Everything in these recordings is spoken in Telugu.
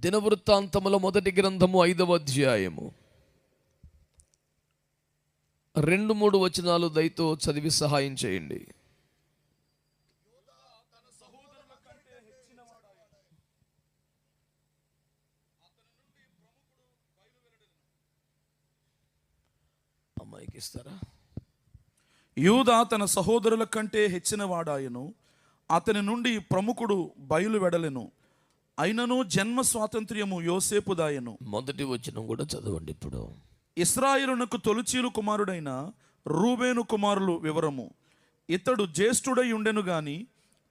దినవృత్తాంతముల మొదటి గ్రంథము 5వ అధ్యాయము 2-3 వచనాలు దయతో చదివి సహాయం చేయండి. అమ్మాయికి ఇస్తారా? యూదా తన సహోదరుల కంటే హెచ్చిన వాడాయను, అతని నుండి ప్రముఖుడు బయలు వెడలెను. అయినను జన్మ స్వాతంత్ర్యము యోసేపుదాయను. మొదటి వచనం కూడా చదవండి. ఇప్పుడు ఇశ్రాయేలునకు తొలిచీలు కుమారుడైన రూబేను కుమారులు వివరము. ఇతడు జ్యేష్ఠుడై ఉండెను గాని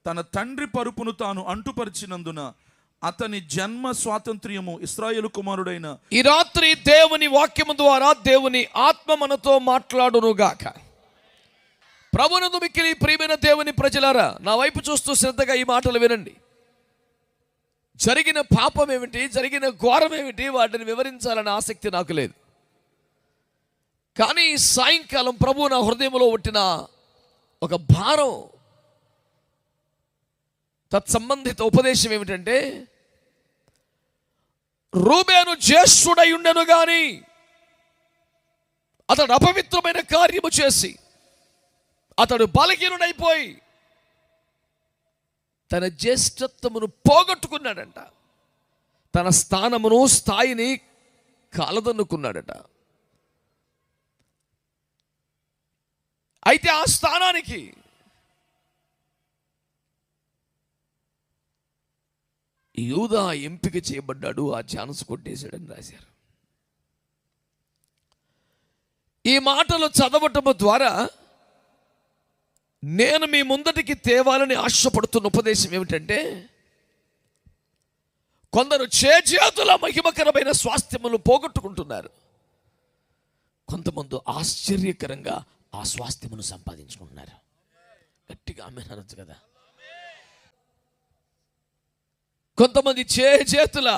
తన తండ్రి పరుపును తాను అంటుపరిచినందున అతని జన్మ స్వాతంత్ర్యము ఇశ్రాయేలు కుమారుడైన. ఈ రాత్రి దేవుని వాక్యము ద్వారా దేవుని ఆత్మ మనతో మాట్లాడునుగాక. ప్రభునందు మిక్కిలి ప్రియమైన దేవుని ప్రజలారా, నా వైపు చూస్తూ శ్రద్ధగా ఈ మాటలు వినండి. జరిగిన పాపం ఏమిటి, జరిగిన ఘోరం ఏమిటి, వాటిని వివరించాలనే ఆసక్తి నాకు లేదు. కానీ సాయంకాలం ప్రభు నా హృదయంలో పుట్టిన ఒక భారం, తత్సంబంధిత ఉపదేశం ఏమిటంటే, రూబేను జ్యేష్ఠుడై ఉండెను గాని అతడు అపవిత్రమైన కార్యము చేసి అతడు బలహీనుడైపోయి తన జ్యేష్ఠత్వమును పోగొట్టుకున్నాడంట. తన స్థానమును స్థాయిని కాలదన్నుకున్నాడట. అయితే ఆ స్థానానికి యూదా ఎంపిక చేయబడ్డాడు. ఆ ఛాన్స్ కొట్టేశాడని రాశారు. ఈ మాటలు చదవటం ద్వారా నేను మీ ముందటికి తేవాలని ఆశపడుతున్న ఉపదేశం ఏమిటంటే, కొందరు చేజేతుల మహిమకరమైన స్వాస్థ్యములు పోగొట్టుకుంటున్నారు. కొంతమంది ఆశ్చర్యకరంగా ఆ స్వాస్థ్యమును సంపాదించుకుంటున్నారు. గట్టిగా ఆమేన్ అనొచ్చు కదా. కొంతమంది చేతుల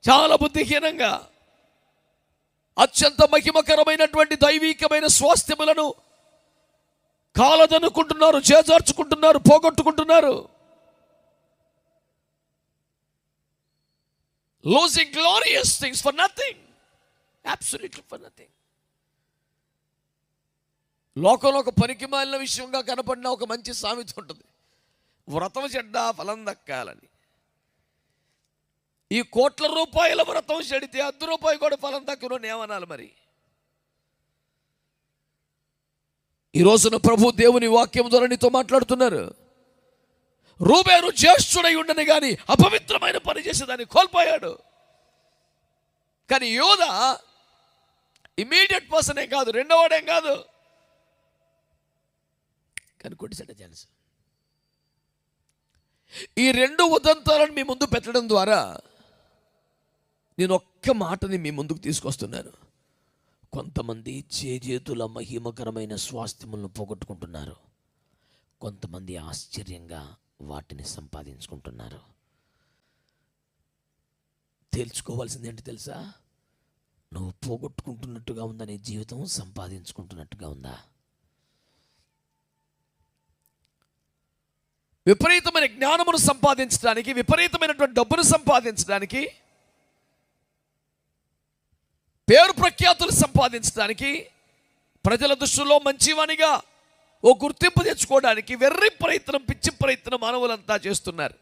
చాలా బుద్ధిహీనంగా అత్యంత మహిమకరమైనటువంటి దైవికమైన స్వాస్థ్యములను కాలదనుకుంటున్నారు, చేజార్చుకుంటున్నారు, పోగొట్టుకుంటున్నారు. Losing glorious things for nothing, absolutely for nothing. లోకంలో ఒక పనికి మాలిన విషయంగా కనపడిన ఒక మంచి సామెత ఉంటుంది, వ్రతం చెడ్డా ఫలం దక్కాలని. ఈ కోట్ల రూపాయల వ్రతం చెడితే 10 రూపాయలు కూడా ఫలం దక్కును ఏమనాలి మరి? ఈ రోజున ప్రభు దేవుని వాక్యం ద్వారా నీతో మాట్లాడుతున్నారు. రూబేను జ్యేష్ఠుడై ఉండని కానీ అపవిత్రమైన పని చేసేదాన్ని కోల్పోయాడు. కానీ యూదా ఇమీడియట్ పర్సనే కాదు, రెండోవాడేం కాదు, కానీ కొట్టిసట ఛాన్స్. ఈ 2 ఉదంతాలను మీ ముందు పెట్టడం ద్వారా నేను ఒక్క మాటని మీ ముందుకు తీసుకొస్తున్నాను. కొంతమంది చేజేతుల మహిమకరమైన స్వాస్థ్యములను పోగొట్టుకుంటున్నారు. కొంతమంది ఆశ్చర్యంగా వాటిని సంపాదించుకుంటున్నారు. తేల్చుకోవాల్సింది ఏంటి తెలుసా? నువ్వు పోగొట్టుకుంటున్నట్టుగా ఉందా నీ జీవితం, సంపాదించుకుంటున్నట్టుగా ఉందా? విపరీతమైన జ్ఞానమును సంపాదించడానికి, విపరీతమైనటువంటి డబ్బును సంపాదించడానికి, పేరు ప్రఖ్యాతులు సంపాదించడానికి, ప్రజల దృష్టిలో మంచివానిగా ఓ గుర్తింపు తెచ్చుకోవడానికి వెర్రి ప్రయత్నం, పిచ్చి ప్రయత్నం మానవులంతా చేస్తున్నారు.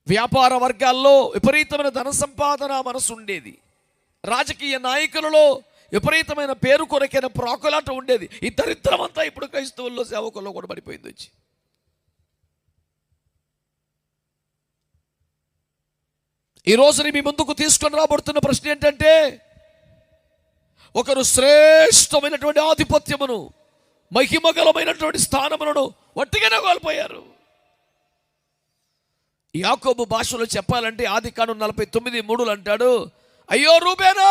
వ్యాపార వర్గాల్లో విపరీతమైన ధన సంపాదన మనసు ఉండేది. రాజకీయ నాయకులలో విపరీతమైన పేరు కొరకైన ప్రాకులాట ఉండేది. ఈ దరిద్రం అంతా ఇప్పుడు క్రైస్తవుల్లో, సేవకుల్లో కూడా పడిపోయింది వచ్చి. ఈ రోజుని మీ ముందుకు తీసుకొని రాబడుతున్న ప్రశ్న ఏంటంటే, ఒకరు శ్రేష్టమైనటువంటి ఆధిపత్యమును, మహిమగలమైనటువంటి స్థానములను వట్టిగానే కోల్పోయారు. యాకోబు భాషలో చెప్పాలంటే ఆదికాండం 49:3 అంటాడు, అయ్యో రూబేనా,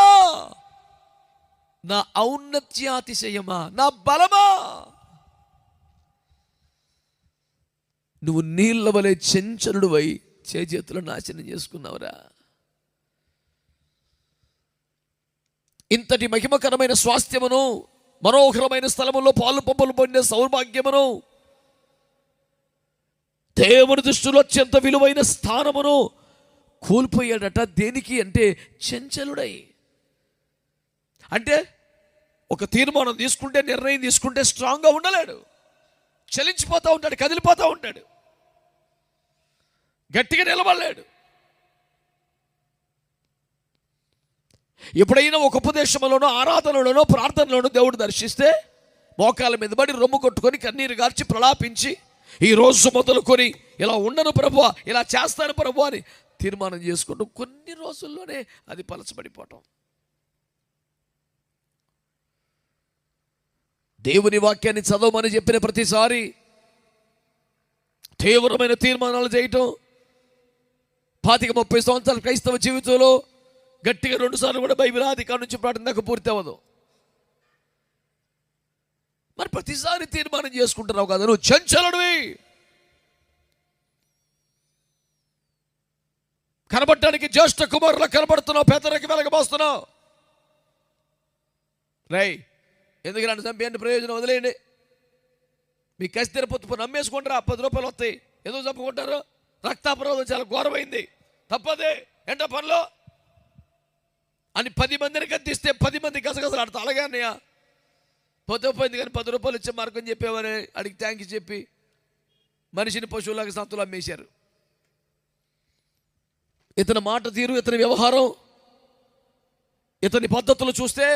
నా ఔన్నత్యాతిశయమా, నా బలమా, నువ్వు నీళ్ళ వలె చెంచలుడువై చేతులను నాశనం చేసుకున్నావురా. ఇంతటి మహిమకరమైన స్వాస్థ్యమును, మనోహరమైన స్థలములో పాలు పంపులు పొందే సౌభాగ్యమును దేవుని దృష్టిలో అత్యంత విలువైన స్థానమును కోల్పోయాడట. దేనికి అంటే చంచలుడై. అంటే ఒక తీర్మానం తీసుకుంటే, నిర్ణయం తీసుకుంటే స్ట్రాంగ్గా ఉండలేడు, చలించిపోతూ ఉంటాడు, కదిలిపోతూ ఉంటాడు, గట్టిగా నిలబడలేడు. ఎప్పుడైనా ఒక ఉపదేశంలోనో, ఆరాధనలోనో, ప్రార్థనలోనో దేవుడు దర్శిస్తే మోకాల మీద పడి రొమ్ము కొట్టుకొని కన్నీరు గార్చి ప్రలాపించి, ఈ రోజు మొదలుకొని ఇలా ఉండను ప్రభువా, ఇలా చేస్తాను ప్రభువా అని తీర్మానం చేసుకుంటూ కొన్ని రోజుల్లోనే అది పలచబడిపోవటం. దేవుని వాక్యాన్ని చదవమని చెప్పిన ప్రతిసారి తీవ్రమైన తీర్మానాలు చేయటం. 25-30 సంవత్సరాల క్రైస్తవ జీవితంలో గట్టిగా 2 సార్లు కూడా బైబిల్ ఆది కాడ నుంచి ప్రార్థన దాకా పూర్తి అవ్వదు. మరి ప్రతిసారి తీర్మానం చేసుకుంటున్నావు కదా, నువ్వు చంచలుడివి. కనబడటానికి జ్యేష్ఠ కుమారులా కనబడుతున్నావు, పెద్దరికి వెలగబోస్తున్నావు. రై, ఎందుకు నన్ను చంపేయండి, ప్రయోజనం వదిలేయండి. మీ కస్తెర పొత్తు నమ్మేసుకుంటారా, 10 రూపాయలు వస్తాయి, ఎందుకు చంపుకుంటారు? రక్తాపరోధం చాలా ఘోరమైంది, తప్పదే ఎంట పనిలో అని 10 మందిని గద్దిస్తే 10 మంది గసగసలు ఆడతా. అలాగే అన్నయ్య పోతే కానీ 10 రూపాయలు ఇచ్చే మార్గం చెప్పేవని అడిగి థ్యాంక్ యూ చెప్పి మనిషిని పశువులాగా సంతులు అమ్మేశారు. ఇతని మాట తీరు, ఇతని వ్యవహారం, ఇతని పద్ధతులు చూస్తే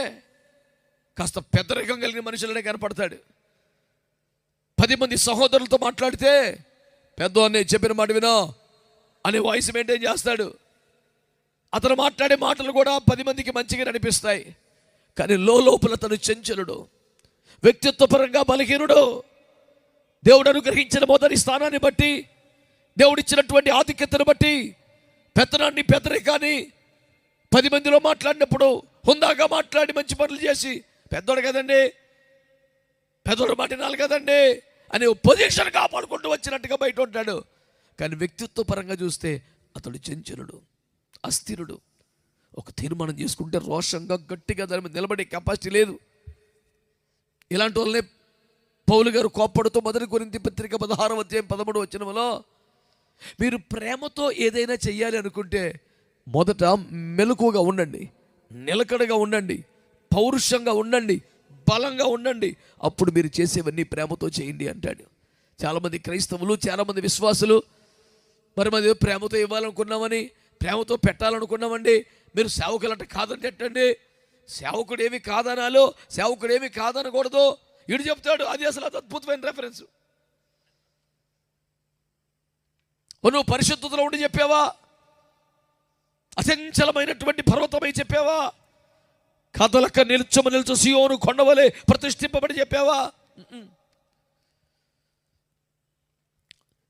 కాస్త పెద్దరికం కలిగిన మనుషులనే కనపడతాడు. 10 మంది సహోదరులతో మాట్లాడితే పెద్దవాడిని చెప్పిన మాట వినో అనే వాయిస్ మెయింటైన్ చేస్తాడు. అతను మాట్లాడే మాటలు కూడా 10 మందికి మంచిగా అనిపిస్తాయి, కానీ లోపల తను చంచలుడు, వ్యక్తిత్వపరంగా బలహీనుడు. దేవుడు అనుగ్రహించిన మొదటి స్థానాన్ని బట్టి, దేవుడిచ్చినటువంటి ఆధిక్యతను బట్టి, పెత్తనాన్ని పెద్దరికాన్ని 10 మందిలో మాట్లాడినప్పుడు హుందాగా మాట్లాడి మంచి పనులు చేసి పెద్దోడు కదండి, పెద్దోడు మాటినాలి కదండి అని పొజిషన్ కాపాడుకుంటూ వచ్చినట్టుగా బయట ఉంటాడు. కానీ వ్యక్తిత్వ పరంగా చూస్తే అతడు చంచలుడు, అస్థిరుడు. ఒక తీర్మానం చేసుకుంటే రోషంగా గట్టిగా దాని మీద నిలబడే కెపాసిటీ లేదు. ఇలాంటి వాళ్ళనే పౌలు గారు కోప్పడుతూ 1 కొరింథీ పత్రిక 16వ అధ్యాయం 13వ వచనంలో, మీరు ప్రేమతో ఏదైనా చెయ్యాలి అనుకుంటే మొదట మెలకువగా ఉండండి, నిలకడగా ఉండండి, పౌరుషంగా ఉండండి, బలంగా ఉండండి, అప్పుడు మీరు చేసేవన్నీ ప్రేమతో చేయండి అంటాడు. చాలామంది క్రైస్తవులు, చాలామంది విశ్వాసులు మరి మరి ప్రేమతో ఇవ్వాలనుకున్నామని, ప్రేమతో పెట్టాలనుకున్నామండి, మీరు సేవకులంటే కాదంటే ఎట్టండి, సేవకుడు ఏమి కాదనాలో, సేవకుడు ఏమి కాదనకూడదు ఇడు చెప్తాడు. అది అసలు అద్భుతమైన రెఫరెన్స్. నువ్వు పరిశుద్ధతలో ఉండి చెప్పావా, అచంచలమైనటువంటి పర్వతమై చెప్పావా, కదలక నిల్చు సియోను కొండవలే ప్రతిష్ఠింపబడి చెప్పావా?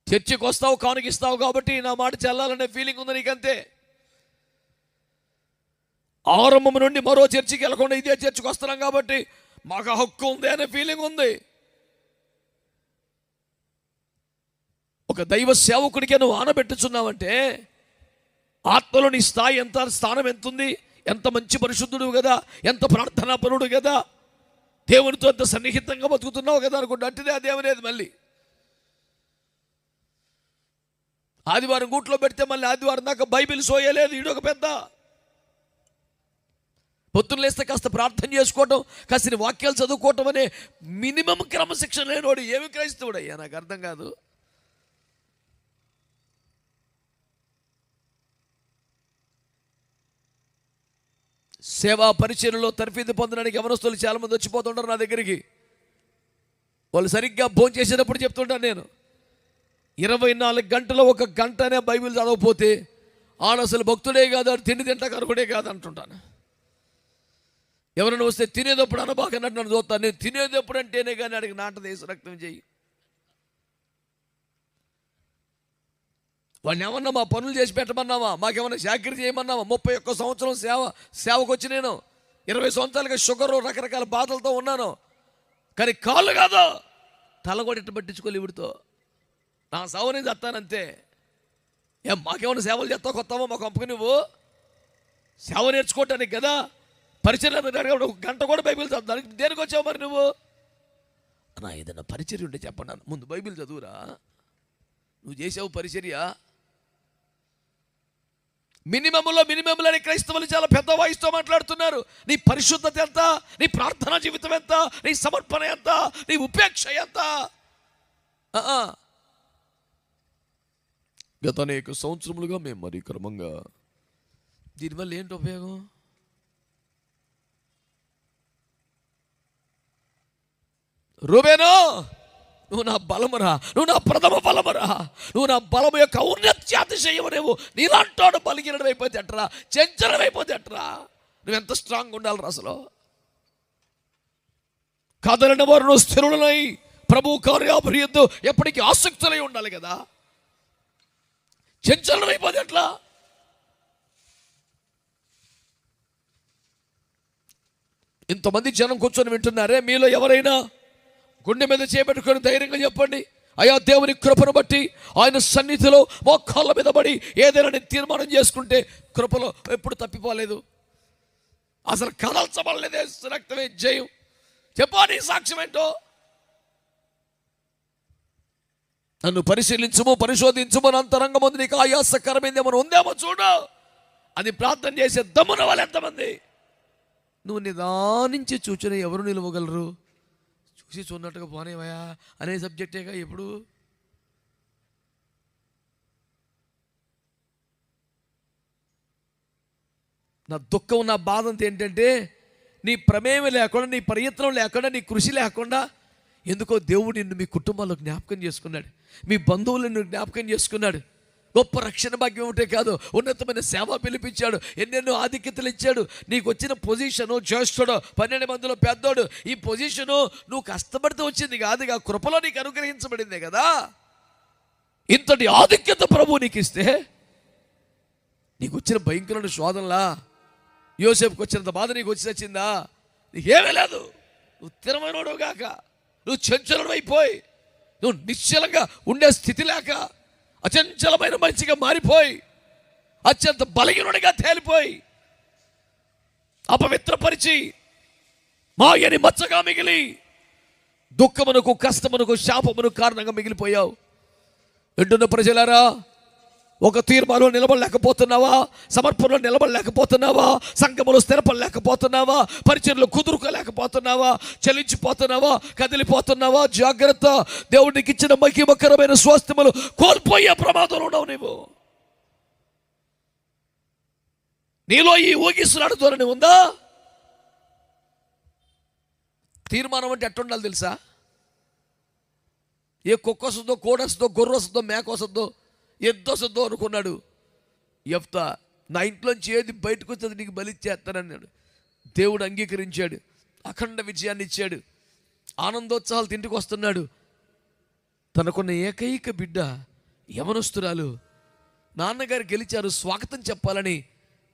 చర్చికి వస్తావు, కానుకిస్తావు కాబట్టి నా మాట చెల్లాలనే ఫీలింగ్ ఉంది నీకంతే. ఆరంభం నుండి మరో చర్చికి వెళ్ళకుండా ఇదే చర్చికి వస్తున్నాం కాబట్టి మాకు హక్కు ఉంది అనే ఫీలింగ్ ఉంది. ఒక దైవ సేవకుడికే నువ్వు ఆనబెట్టుచున్నావంటే ఆత్మలో నీ స్థాయి ఎంత, స్థానం ఎంత ఉంది, ఎంత మంచి పరిశుద్ధుడు కదా, ఎంత ప్రార్థనాపరుడు కదా, దేవునితో ఎంత సన్నిహితంగా బతుకుతున్నావు కదా అనుకుంటా. అంటే ఆ దేవునేది మళ్ళీ ఆదివారం గూట్లో పెడితే మళ్ళీ ఆదివారం దాకా బైబిల్ సోయలేదు. ఈడొక పెద్ద పొద్దున్న లేస్తే కాస్త ప్రార్థన చేసుకోవటం, కాస్త వాక్యాలు చదువుకోవటం అనే మినిమం క్రమశిక్షణ లేనివాడు ఏమి క్రైస్తవుడు అయ్యా? నాకు అర్థం కాదు. సేవా పరిచర్యలో తర్ఫీదు పొందడానికి యవనస్తులు చాలామంది వచ్చిపోతుంటారు నా దగ్గరికి. వాళ్ళు సరిగ్గా భోజనం చేసేటప్పుడు చెప్తుంటాను నేను, 24 గంటలో 1 గంటనే బైబిల్ చదవకపోతే ఆడు అసలు భక్తుడే కాదు, ఆడు తిండి తింటా కనుకుడే కాదు అంటుంటాను. ఎవరైనా వస్తే తినేటప్పుడు అనబాకన్నట్టు నన్ను చూస్తాను. నేను తినేటప్పుడు అంటేనే కానీ అడిగి నాట దేశ రక్తం చెయ్యి. వాడిని ఏమన్నా మా పనులు చేసి పెట్టమన్నావా, మాకేమన్నా చాకరీ చేయమన్నావా? 31 సంవత్సరం సేవకు వచ్చి నేను 20 సంవత్సరాలుగా షుగరు రకరకాల బాధలతో ఉన్నాను, కానీ కాళ్ళు కాదు తల కూడా ఇట్టు పట్టించుకోలే. ఇవిడితో నా సేవ నేను చేస్తానంతే. మాకేమన్నా సేవలు చేస్తావు కొత్తవా మా కంపెనీ? నువ్వు సేవ నేర్చుకోవటానికి కదా, పరిచర్య 1 గంట కూడా బైబిల్ చదువుతానికి దేనికి వచ్చావు మరి నువ్వు? నా ఏదైనా పరిచర్య ఉంటే చెప్పండి, ముందు బైబిల్ చదువురా. నువ్వు చేసావు పరిచర్య. మినిమంలోని క్రైస్తవులు చాలా పెద్ద వాయిస్తో మాట్లాడుతున్నారు. నీ పరిశుద్ధత ఎంత, నీ ప్రార్థనా జీవితం ఎంత, నీ సమర్పణ ఎంత, నీ ఉపేక్ష ఎంత. గత అనేక సంవత్సరములుగా మేము మరి క్రమంగా దీనివల్ల ఏంటి ఉపయోగం? రూబేను, నువ్వు నా బలమురా, నువ్వు నా ప్రథమ బలమురా, నువ్వు నా బలము యొక్క ఔన్నత్యాతిశయము. నువ్వు నీలాంటోడు బలిగినడం అయిపోతే ఎట్రా, చంచలం అయిపోతే ఎట్రా? నువ్వెంత స్ట్రాంగ్ ఉండాలి అసలు. కదలిన వారు స్థిరులనై ప్రభు కార్యాభివృద్ధి ఎప్పటికీ ఆసక్తులై ఉండాలి కదా. చంచలం అయిపోతే ఎట్లా? ఇంతమంది జనం కూర్చొని వింటున్నారే, మీలో ఎవరైనా గుండె మీద చేపెట్టుకొని ధైర్యంగా చెప్పండి, అయ్యా దేవుని కృపను బట్టి ఆయన సన్నిధిలో మోకాళ్ళ మీద పడి ఏదైనా నేను తీర్మానం చేసుకుంటే కృపలో ఎప్పుడు తప్పిపోలేదు, అసలు కదల్చబడలేదే, రక్తమే జయం. చెప్పాలి సాక్ష్యం ఏంటో. నన్ను పరిశీలించుము, పరిశోధించుము, అంతరంగమందు నీకు ఆయాసకరమైంది ఏమైనా ఉందేమో చూడు. అది ప్రార్థన చేసే దమ్మున వాళ్ళు ఎంతమంది? నువ్వు నిదానించి చూచిన ఎవరు నిలవగలరు? చూసి చూన్నట్టుగా పోనేవయా అనే సబ్జెక్టేగా ఎప్పుడు. నా దుఃఖం, నా బాధ అంతా ఏంటంటే నీ ప్రమేయం లేకుండా, నీ ప్రయత్నం లేకుండా, నీ కృషి లేకుండా ఎందుకో దేవుడు నిన్ను మీ కుటుంబాల్లో జ్ఞాపకం చేసుకున్నాడు, మీ బంధువులను జ్ఞాపకం చేసుకున్నాడు. గొప్ప రక్షణ భాగ్యం ఉంటే కాదు, ఉన్నతమైన సేవ పిలిపించాడు, ఎన్నెన్నో ఆధిక్యతలు ఇచ్చాడు. నీకు వచ్చిన పొజిషను, జ్యేష్ఠుడు, 12 మందిలో పెద్దోడు, ఈ పొజిషను నువ్వు కష్టపడితే వచ్చింది కాదుగా, కృపలో నీకు అనుగ్రహించబడిందే కదా. ఇంతటి ఆధిక్యత ప్రభు నీకు ఇస్తే నీకు వచ్చిన భయంకరమైన శోధనలా, యోసేపుకి వచ్చినంత బాధ నీకు వచ్చిందా? నీకేమీ లేదు. నువ్వు స్థిరమైనడు గాక, నువ్వు చంచలం అయిపోయి, నువ్వు నిశ్చలంగా ఉండే స్థితి లేక అచంచలమైన మనిషిగా మారిపోయి, అత్యంత బలహీనుడిగా తేలిపోయి, అపవిత్రపరిచి మాయని మచ్చగా మిగిలి దుఃఖమునకు, కష్టమునకు, శాపమును కారణంగా మిగిలిపోయావు. వింటున్న ప్రజలారా, ఒక తీర్మానంలో నిలబడలేకపోతున్నావా? సమర్పణలో నిలబడలేకపోతున్నావా? సంఘములో స్థిరపడలేకపోతున్నావా? పరిచర్లు కుదురుకోలేకపోతున్నావా? చలించిపోతున్నావా? కదిలిపోతున్నావా? జాగ్రత్త. దేవుడికి ఇచ్చిన మహిమకరమైన స్వాస్థ్యములు కోల్పోయే ప్రమాదంలో ఉన్నావు నీవు. నీలో ఈ ఊగిస్తున్నాడు ధోరణి ఉందా? తీర్మానం అంటే ఎట్టుండాలి తెలుసా? ఏ కుక్క వస్తుందో, కోడి వస్తుందో, గొర్రె వస్తుందో, మేక వస్తుందో, ఎద్దు వస్తుందో అనుకున్నాడు యెఫ్తా. నా ఇంట్లోంచి ఏది బయటకు వచ్చేది నీకు బలిచ్చేస్తానన్నాడు. దేవుడు అంగీకరించాడు, అఖండ విజయాన్ని ఇచ్చాడు, ఆనందోత్సాహాలు తింటికి వస్తున్నాడు. తనకున్న ఏకైక బిడ్డ యవనస్తురాలు, నాన్నగారు గెలిచారు, స్వాగతం చెప్పాలని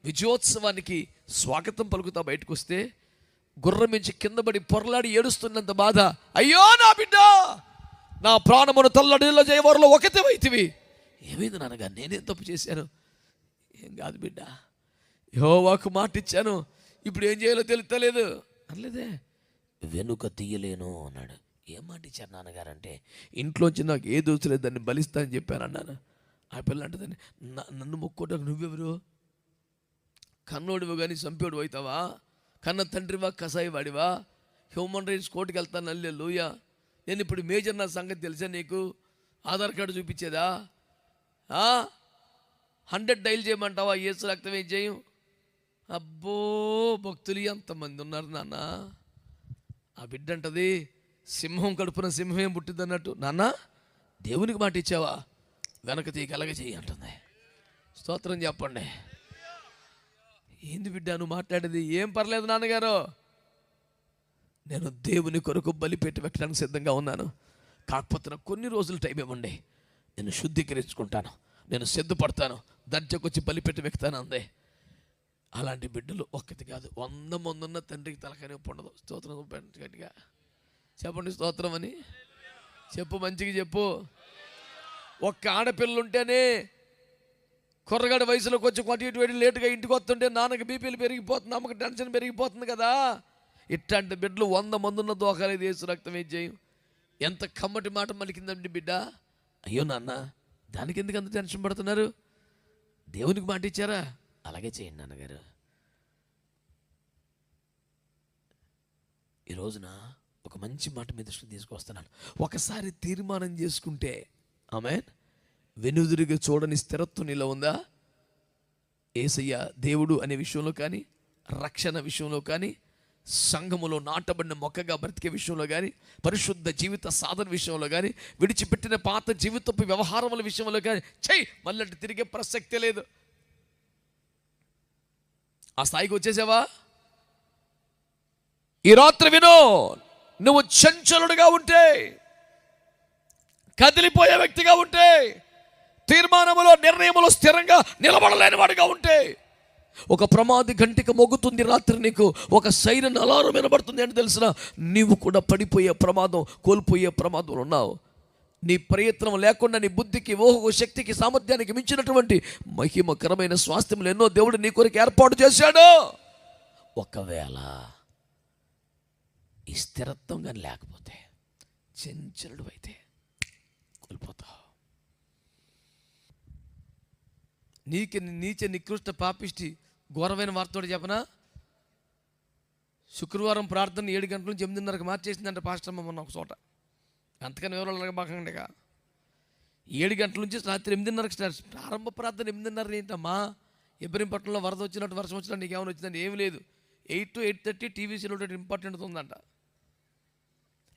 విజయోత్సవానికి స్వాగతం పలుకుతా బయటకు వస్తే గుర్రం నుంచి కింద పడి పొరలాడి ఏడుస్తున్నంత బాధ. అయ్యో నా బిడ్డ, నా ప్రాణమును తల్లడిలో చేయవారిలో ఒకటివైతివి. ఏమైంది నాన్నగారు, నేనేం తప్పు చేశాను? ఏం కాదు బిడ్డ, యెహోవాకు మాట ఇచ్చాను, ఇప్పుడు ఏం చేయాలో తెలుస్తలేదు అనలేదే. వెనుక తీయలేను అన్నాడు. ఏం మాట ఇచ్చారు నాన్నగారు అంటే, ఇంట్లోంచి నాకు ఏ దోచలేదు, దాన్ని బలిస్తా అని చెప్పాను అన్నాను. ఆ పిల్ల అంటుందని, నన్ను మొక్కోటానికి నువ్వెవరు? కన్నోడివి కానీ చంపేడు అవుతావా? కన్న తండ్రివా, కసాయి వాడివా? హ్యూమన్ రైట్స్ కోర్టుకి వెళ్తాను, అల్లే లూయా. నేను ఇప్పుడు మేజర్, నా సంగతి తెలుసా నీకు? ఆధార్ కార్డు చూపించేదా? 100 డైల్ చేయమంటావా? యేసు రక్తం ఏం చేయం? అబ్బో, భక్తులు ఎంతమంది ఉన్నారు నాన్న. ఆ బిడ్డ అంటది, సింహం కడుపున సింహం పుట్టింది అన్నట్టు. నాన్న, దేవునికి మాట ఇచ్చావా? వెనక తీగలగ చెయ్యి అంటుంది. స్తోత్రం చెప్పండి. ఏంది బిడ్డ నువ్వు మాట్లాడేది? ఏం పర్లేదు నాన్నగారు, నేను దేవుని కొరకు బలి పెట్టి పెట్టడానికి సిద్ధంగా ఉన్నాను. కాకపోతే నాకు కొన్ని రోజులు టైం ఇవ్వండి, నేను శుద్ధీకరించుకుంటాను, నేను సిద్ధపడతాను, దర్జకొచ్చి బలి పెట్టి వెక్తాను అందే. అలాంటి బిడ్డలు ఒక్కటి కాదు, 100 మంది ఉన్న తండ్రికి తలకానే ఉండదు. స్తోత్రం గట్టిగా చెప్పండి, స్తోత్రం అని చెప్పు, మంచిగా చెప్పు. ఒక్క ఆడపిల్లలు ఉంటేనే కుర్రగాడి వయసులోకి వచ్చి కొట్టి ఇటు వెళ్ళి లేటుగా ఇంటికి వస్తుంటే నాన్నకి బీపీలు పెరిగిపోతుంది, అమ్మకి టెన్షన్ పెరిగిపోతుంది కదా. ఇట్లాంటి బిడ్డలు 100 మంది ఉన్న దోకాలేదు యేసు రక్తం ఏం చేయం. ఎంత కమ్మటి మాట మలికిందండి బిడ్డ. అయ్యో నాన్న, దానికి ఎందుకు అంత టెన్షన్ పడుతున్నారు? దేవునికి మాట ఇచ్చారా, అలాగే చేయండి నాన్నగారు. ఈ రోజున ఒక మంచి మాట మీద దృష్టి తీసుకొస్తున్నాను. ఒకసారి తీర్మానం చేసుకుంటే, ఆమేన్, వెనుదిరిగి చూడని స్థిరత్వం నీలో ఉందా? యేసయ్య దేవుడు అనే విషయంలో కానీ, రక్షణ విషయంలో కానీ, సంఘములో నాటబడిన మొక్కగా బ్రతికే విషయంలో కానీ, పరిశుద్ధ జీవిత సాధన విషయంలో కానీ, విడిచిపెట్టిన పాత జీవితపు వ్యవహారముల విషయంలో కానీ చెయ్యి, మళ్ళీ తిరిగే ప్రసక్తే లేదు. ఆ స్థాయికి వచ్చేసావా? ఈ రాత్రి విను, నువ్వు చంచలుడుగా ఉంటే, కదిలిపోయే వ్యక్తిగా ఉంటే, తీర్మానములో నిర్ణయములో స్థిరంగా నిలబడలేని వాడిగా ఉంటే, ఒక ప్రమాది గంటిక మోగుతుంది రాత్రి, నీకు ఒక సైరన్ అలారం వినబడుతుంది అంటే తెలిసిన నీవు కూడా పడిపోయే ప్రమాదం, కోల్పోయే ప్రమాదంలో ఉన్నావు. నీ ప్రయత్నం లేకుండా నీ బుద్ధికి, ఊహకు, శక్తికి, సామర్థ్యానికి మించినటువంటి మహిమకరమైన స్వాస్థ్యములు ఎన్నో దేవుడు నీ కొరకు ఏర్పాటు చేశాడు. ఒకవేళ ఈ స్థిరత్వం కానీ లేకపోతే, చంచలుడు అయితే కోల్పోతావు. నీచ నికృష్ట పాపిష్టి ఘోరమైన వార్తోడు చెప్పనా? శుక్రవారం ప్రార్థన 7 గంటల నుంచి 8:30కి మార్చేసిందంటే పాస్టర్ అమ్మ మొన్న ఒక చోట. అంతకని వివరాలు బాగా 7 గంటల నుంచి రాత్రి 8:30కి స్టార్ట్. ప్రారంభ ప్రార్థన 8:30 ఏంటమ్మా? ఇబ్రహీంపట్నంలో వరద వచ్చినట్టు, వర్షం వచ్చినట్టు నీకేమైనా వచ్చిందంటే ఏమి లేదు. 8 to 8:30 టీవీసీలో ఇంపార్టెంట్ ఉందంట.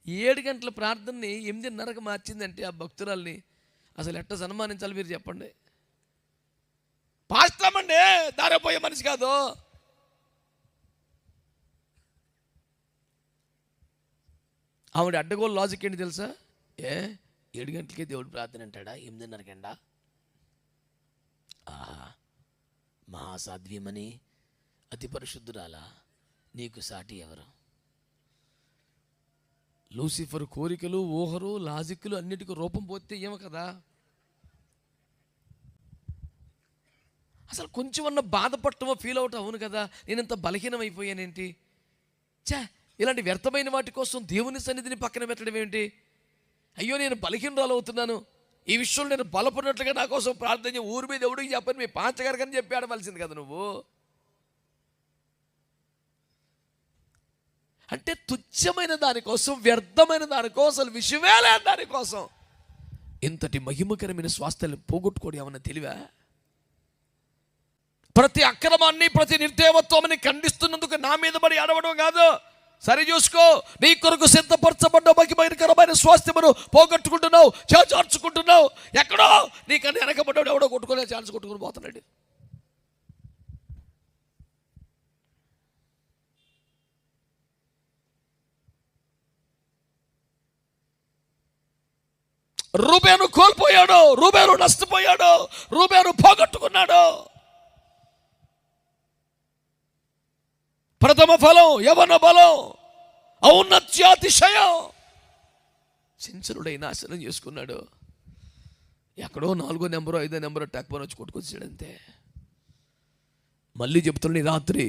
7 గంటల ప్రార్థనని 8:30కి మార్చిందంటే ఆ భక్తురాల్ని అసలు ఎట్ట సన్మానించాలి మీరు చెప్పండి? పాస్టమండి దారిపోయే మనిషి కాదు. ఆవిడ అడ్డగోలు లాజిక్ ఏంటి తెలుసా? 7 గంటలకే దేవుడు ప్రార్థన అంటాడా, 8:30 కండా? ఆహా, మహాసాధ్వీమని అతి పరిశుద్ధురాలా, నీకు సాటి ఎవరు? లూసిఫర్ కోరికలు, ఊహరు, లాజిక్లు అన్నిటికీ రూపం పోతే ఏమో కదా. అసలు కొంచెం అన్న బాధపడటమో, ఫీల్ అవుట్ అవును కదా, నేను ఇంత బలహీనం అయిపోయానేంటి, ఇలాంటి వ్యర్థమైన వాటి కోసం దేవుని సన్నిధిని పక్కన పెట్టడం ఏంటి? అయ్యో నేను బలహీనరాలు అవుతున్నాను, ఈ విషయంలో నేను బలపడినట్లుగా నా కోసం ప్రార్థన ఊరి మీద ఎవడికి చెప్పని మీ పాంచగారికని చెప్పి ఆడవలసింది కదా నువ్వు. అంటే తుచ్చమైన దానికోసం, వ్యర్థమైన దానికోసం, విషయమే లేని దానికోసం ఇంతటి మహిమకరమైన స్వాస్థ్యాన్ని పోగొట్టుకోవడం ఏమన్నా తెలివా? ప్రతి అక్రమాన్ని, ప్రతి నిర్దేవత్వాన్ని ఖండిస్తున్నందుకు నా మీద పడి ఆడవడం కాదు. సరి చూసుకో, నీ కొరకు సిద్ధపరచబడ్డ మహిమకరమైన స్వాస్థ్యమును పోగొట్టుకుంటున్నావు, చేర్చుకుంటున్నావు. ఎక్కడో నీకన్నా వెనకబడ్డాడు ఎవడో కొట్టుకునే ఛాన్స్ కొట్టుకుని పోతున్నాడు. రూబేను కోల్పోయాడు, రూబేను నష్టపోయాడు, రూబేను పోగొట్టుకున్నాడు. ప్రథమ ఫలం, యవన బలం, ఔన్నత్యాతిశయం, చించలుడై నాశనం చేసుకున్నాడు. ఎక్కడో 4వ నెంబరో 5వ నెంబరో టక్పని వచ్చి కొట్టుకొచ్చాడు అంతే. మళ్ళీ చెప్తున్నాను, ఈ రాత్రి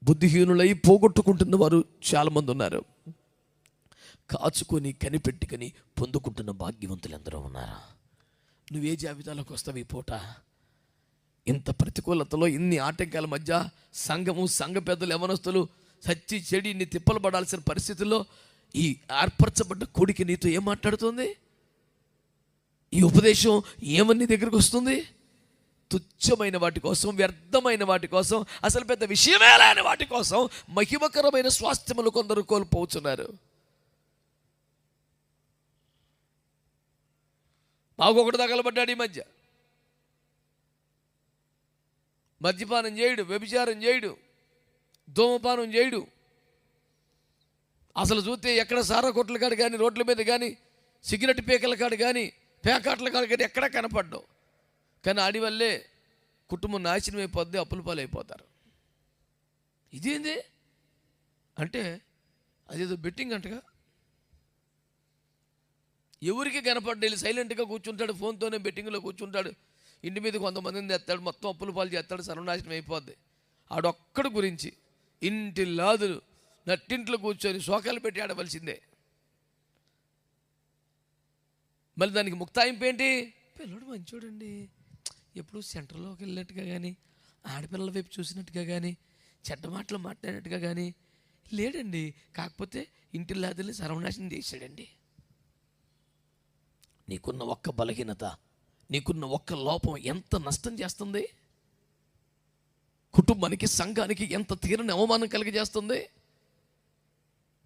బుద్ధిహీనులై పోగొట్టుకుంటున్న వారు చాలామంది ఉన్నారు. కాచుకొని కనిపెట్టుకొని పొందుకుంటున్న భాగ్యవంతులు ఎందరో ఉన్నారా? నువ్వే జాబితాలోకి వస్తావు ఈ పూట? ఇంత ప్రతికూలతలో, ఇన్ని ఆటంకాల మధ్య సంఘము, సంఘ పెద్దలు, యవనస్తులు సచ్చి చెడి ఇన్ని తిప్పలు పడాల్సిన పరిస్థితుల్లో ఈ ఏర్పరచబడ్డ కొడుకు నీతో ఏం మాట్లాడుతుంది? ఈ ఉపదేశం ఏమని దగ్గరకు వస్తుంది? తుచ్చమైన వాటి కోసం, వ్యర్థమైన వాటి కోసం, అసలు పెద్ద విషయమే లేని వాటి కోసం మహిమకరమైన స్వాస్థ్యములు కొందరు కోల్పోతున్నారు. మాకొకటి తగలబడ్డాడు ఈ మధ్య. మద్యపానం చేయడు, వ్యభిచారం చేయడు, ధూమపానం చేయడు. అసలు చూస్తే ఎక్కడ సారా కొట్ల కాడు కానీ, రోడ్ల మీద కానీ, సిగరెట్ పీకల కాడు కానీ, పేకాట్ల కాడు కానీ ఎక్కడా కనపడ్డావు. కానీ ఆడి వల్లే కుటుంబం నాశనం అయిపోద్ది, అప్పుల పాలు అయిపోతారు. ఇదేంది అంటే అదేదో బెట్టింగ్ అంటగా. ఎవరికి కనపడ్డా సైలెంట్గా కూర్చుంటాడు, ఫోన్తోనే బెట్టింగ్లో కూర్చుంటాడు, ఇంటి మీద కొంతమందిని తెస్తాడు, మొత్తం అప్పుల పాలు చేస్తాడు, సర్వనాశనం అయిపోద్ది. ఆడొక్కడి గురించి ఇంటి లాదులు నట్టింట్లో కూర్చొని శోకాలు పెట్టి ఆడవలసిందే. మళ్ళీ దానికి ముక్తాయింపు ఏంటి? పిల్లడు మంచోడండి, ఎప్పుడు సెంటర్లోకి వెళ్ళినట్టుగా కానీ, ఆడపిల్లల వైపు చూసినట్టుగా కానీ, చెడ్డ మాటలు మాట్లాడినట్టుగా కానీ లేడండి. కాకపోతే ఇంటి లాదల్ని సర్వనాశనం చేశాడండి. నీకున్న ఒక్క బలహీనత, నీకున్న ఒక్క లోపం ఎంత నష్టం చేస్తుంది? కుటుంబానికి, సంఘానికి ఎంత తీరని అవమానం కలిగజేస్తుంది?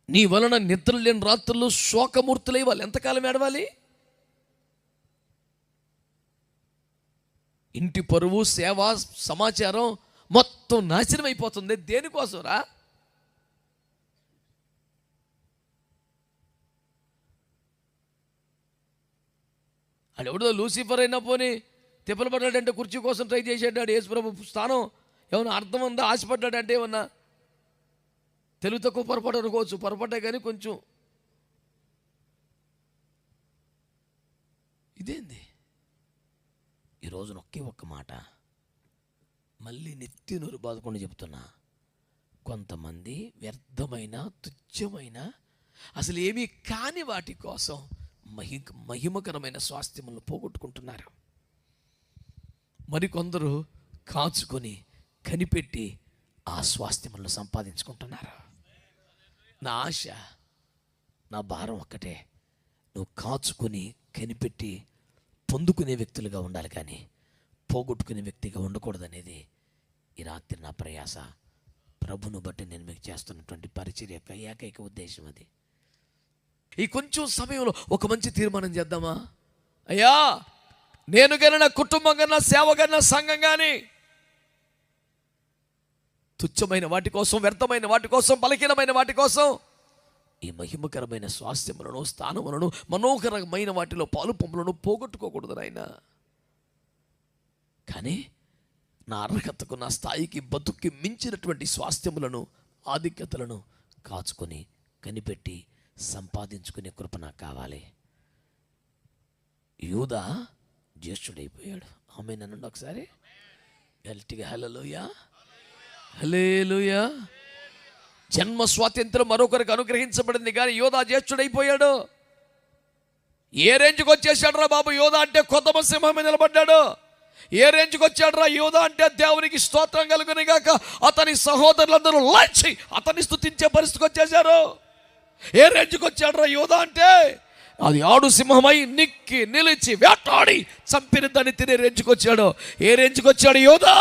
నీ వలన నిద్ర లేని రాత్రులు శోకమూర్తులై వాళ్ళు ఎంతకాలం ఏడవాలి? ఇంటి పరువు, సేవ, సమాచారం మొత్తం నాశనం అయిపోతుంది. దేనికోసంరా? ఆడెవడో లూసిఫర్ అయినా పోనీ తిప్పలు పడ్డాడంటే కుర్చీ కోసం ట్రై చేసాడు. యేసుప్రభు స్థానం ఏమన్నా అర్థం ఉందా? ఆశపడ్డాడంటే ఏమన్నా తెలుగు తక్కువ పొరపాటు అనుకోవచ్చు, పొరపాటే కానీ కొంచెం ఇదేంది? ఈరోజు ఒక్క మాట మళ్ళీ నెత్తి నూరు బాదుకొని చెప్తున్నా. కొంతమంది వ్యర్థమైన, తుచ్చమైన, అసలు ఏమీ కాని వాటి కోసం మహిమకరమైన స్వాస్థ్యములను పోగొట్టుకుంటున్నారు. మరికొందరు కాచుకొని కనిపెట్టి ఆ స్వాస్థ్యములను సంపాదించుకుంటున్నారు. నా ఆశ, నా భారం ఒక్కటే, నువ్వు కాచుకొని కనిపెట్టి పొందుకునే వ్యక్తులుగా ఉండాలి, కానీ పోగొట్టుకునే వ్యక్తిగా ఉండకూడదనేది ఈ రాత్రి నా ప్రయాస. ప్రభును బట్టి నేను మీకు చేస్తున్నటువంటి పరిచర్య యొక్క ఏకైక ఉద్దేశం అది. ఈ కొంచెం సమయంలో ఒక మంచి తీర్మానం చేద్దామా? అయ్యా, నేను కానీ, నా కుటుంబం కానీ, నా సేవ కానీ, నా సంఘం కానీ తుచ్చమైన వాటి కోసం, వ్యర్థమైన వాటి కోసం, బలహీనమైన వాటి కోసం ఈ మహిమకరమైన స్వాస్థ్యములను, స్థానములను, మనోహరమైన వాటిలో పాలు పంపులను పోగొట్టుకోకూడదు నాయనా. కానీ నా అర్హతకు, నా స్థాయికి, బతుక్కి మించినటువంటి స్వాస్థ్యములను, ఆధిక్యతలను కాచుకొని కనిపెట్టి సంపాదించుకునే కృప నాకు కావాలి. యూదా జ్యేష్ఠుడైపోయాడు. ఆమేనండి ఒకసారి గట్టిగా హల్లెలూయా, హల్లెలూయా. జన్మ స్వాతంత్రం మరొకరికి అనుగ్రహించబడింది, కానీ యోధా జ్యేష్ఠుడైపోయాడు. ఏ రేంజ్కి వచ్చేసాడు రా బాబు యోధా అంటే? కొత్త సింహమే నిలబడ్డాడు. ఏ రేంజ్కి వచ్చాడు రా యోధా అంటే? దేవునికి స్తోత్రం కలుగును గాక, అతని సహోదరులందరూ లేచి అతన్ని స్తుతించే పరిస్థితికి వచ్చేసారు. ఏ రేంజ్కి వచ్చాడు రా యోధా అంటే? అది ఆడు సింహమై నిక్కి నిలిచి వేటాడి చంపిన దాన్ని తినే రేంజ్కి వచ్చాడు. ఏ రేంజ్కి వచ్చాడు యోధా?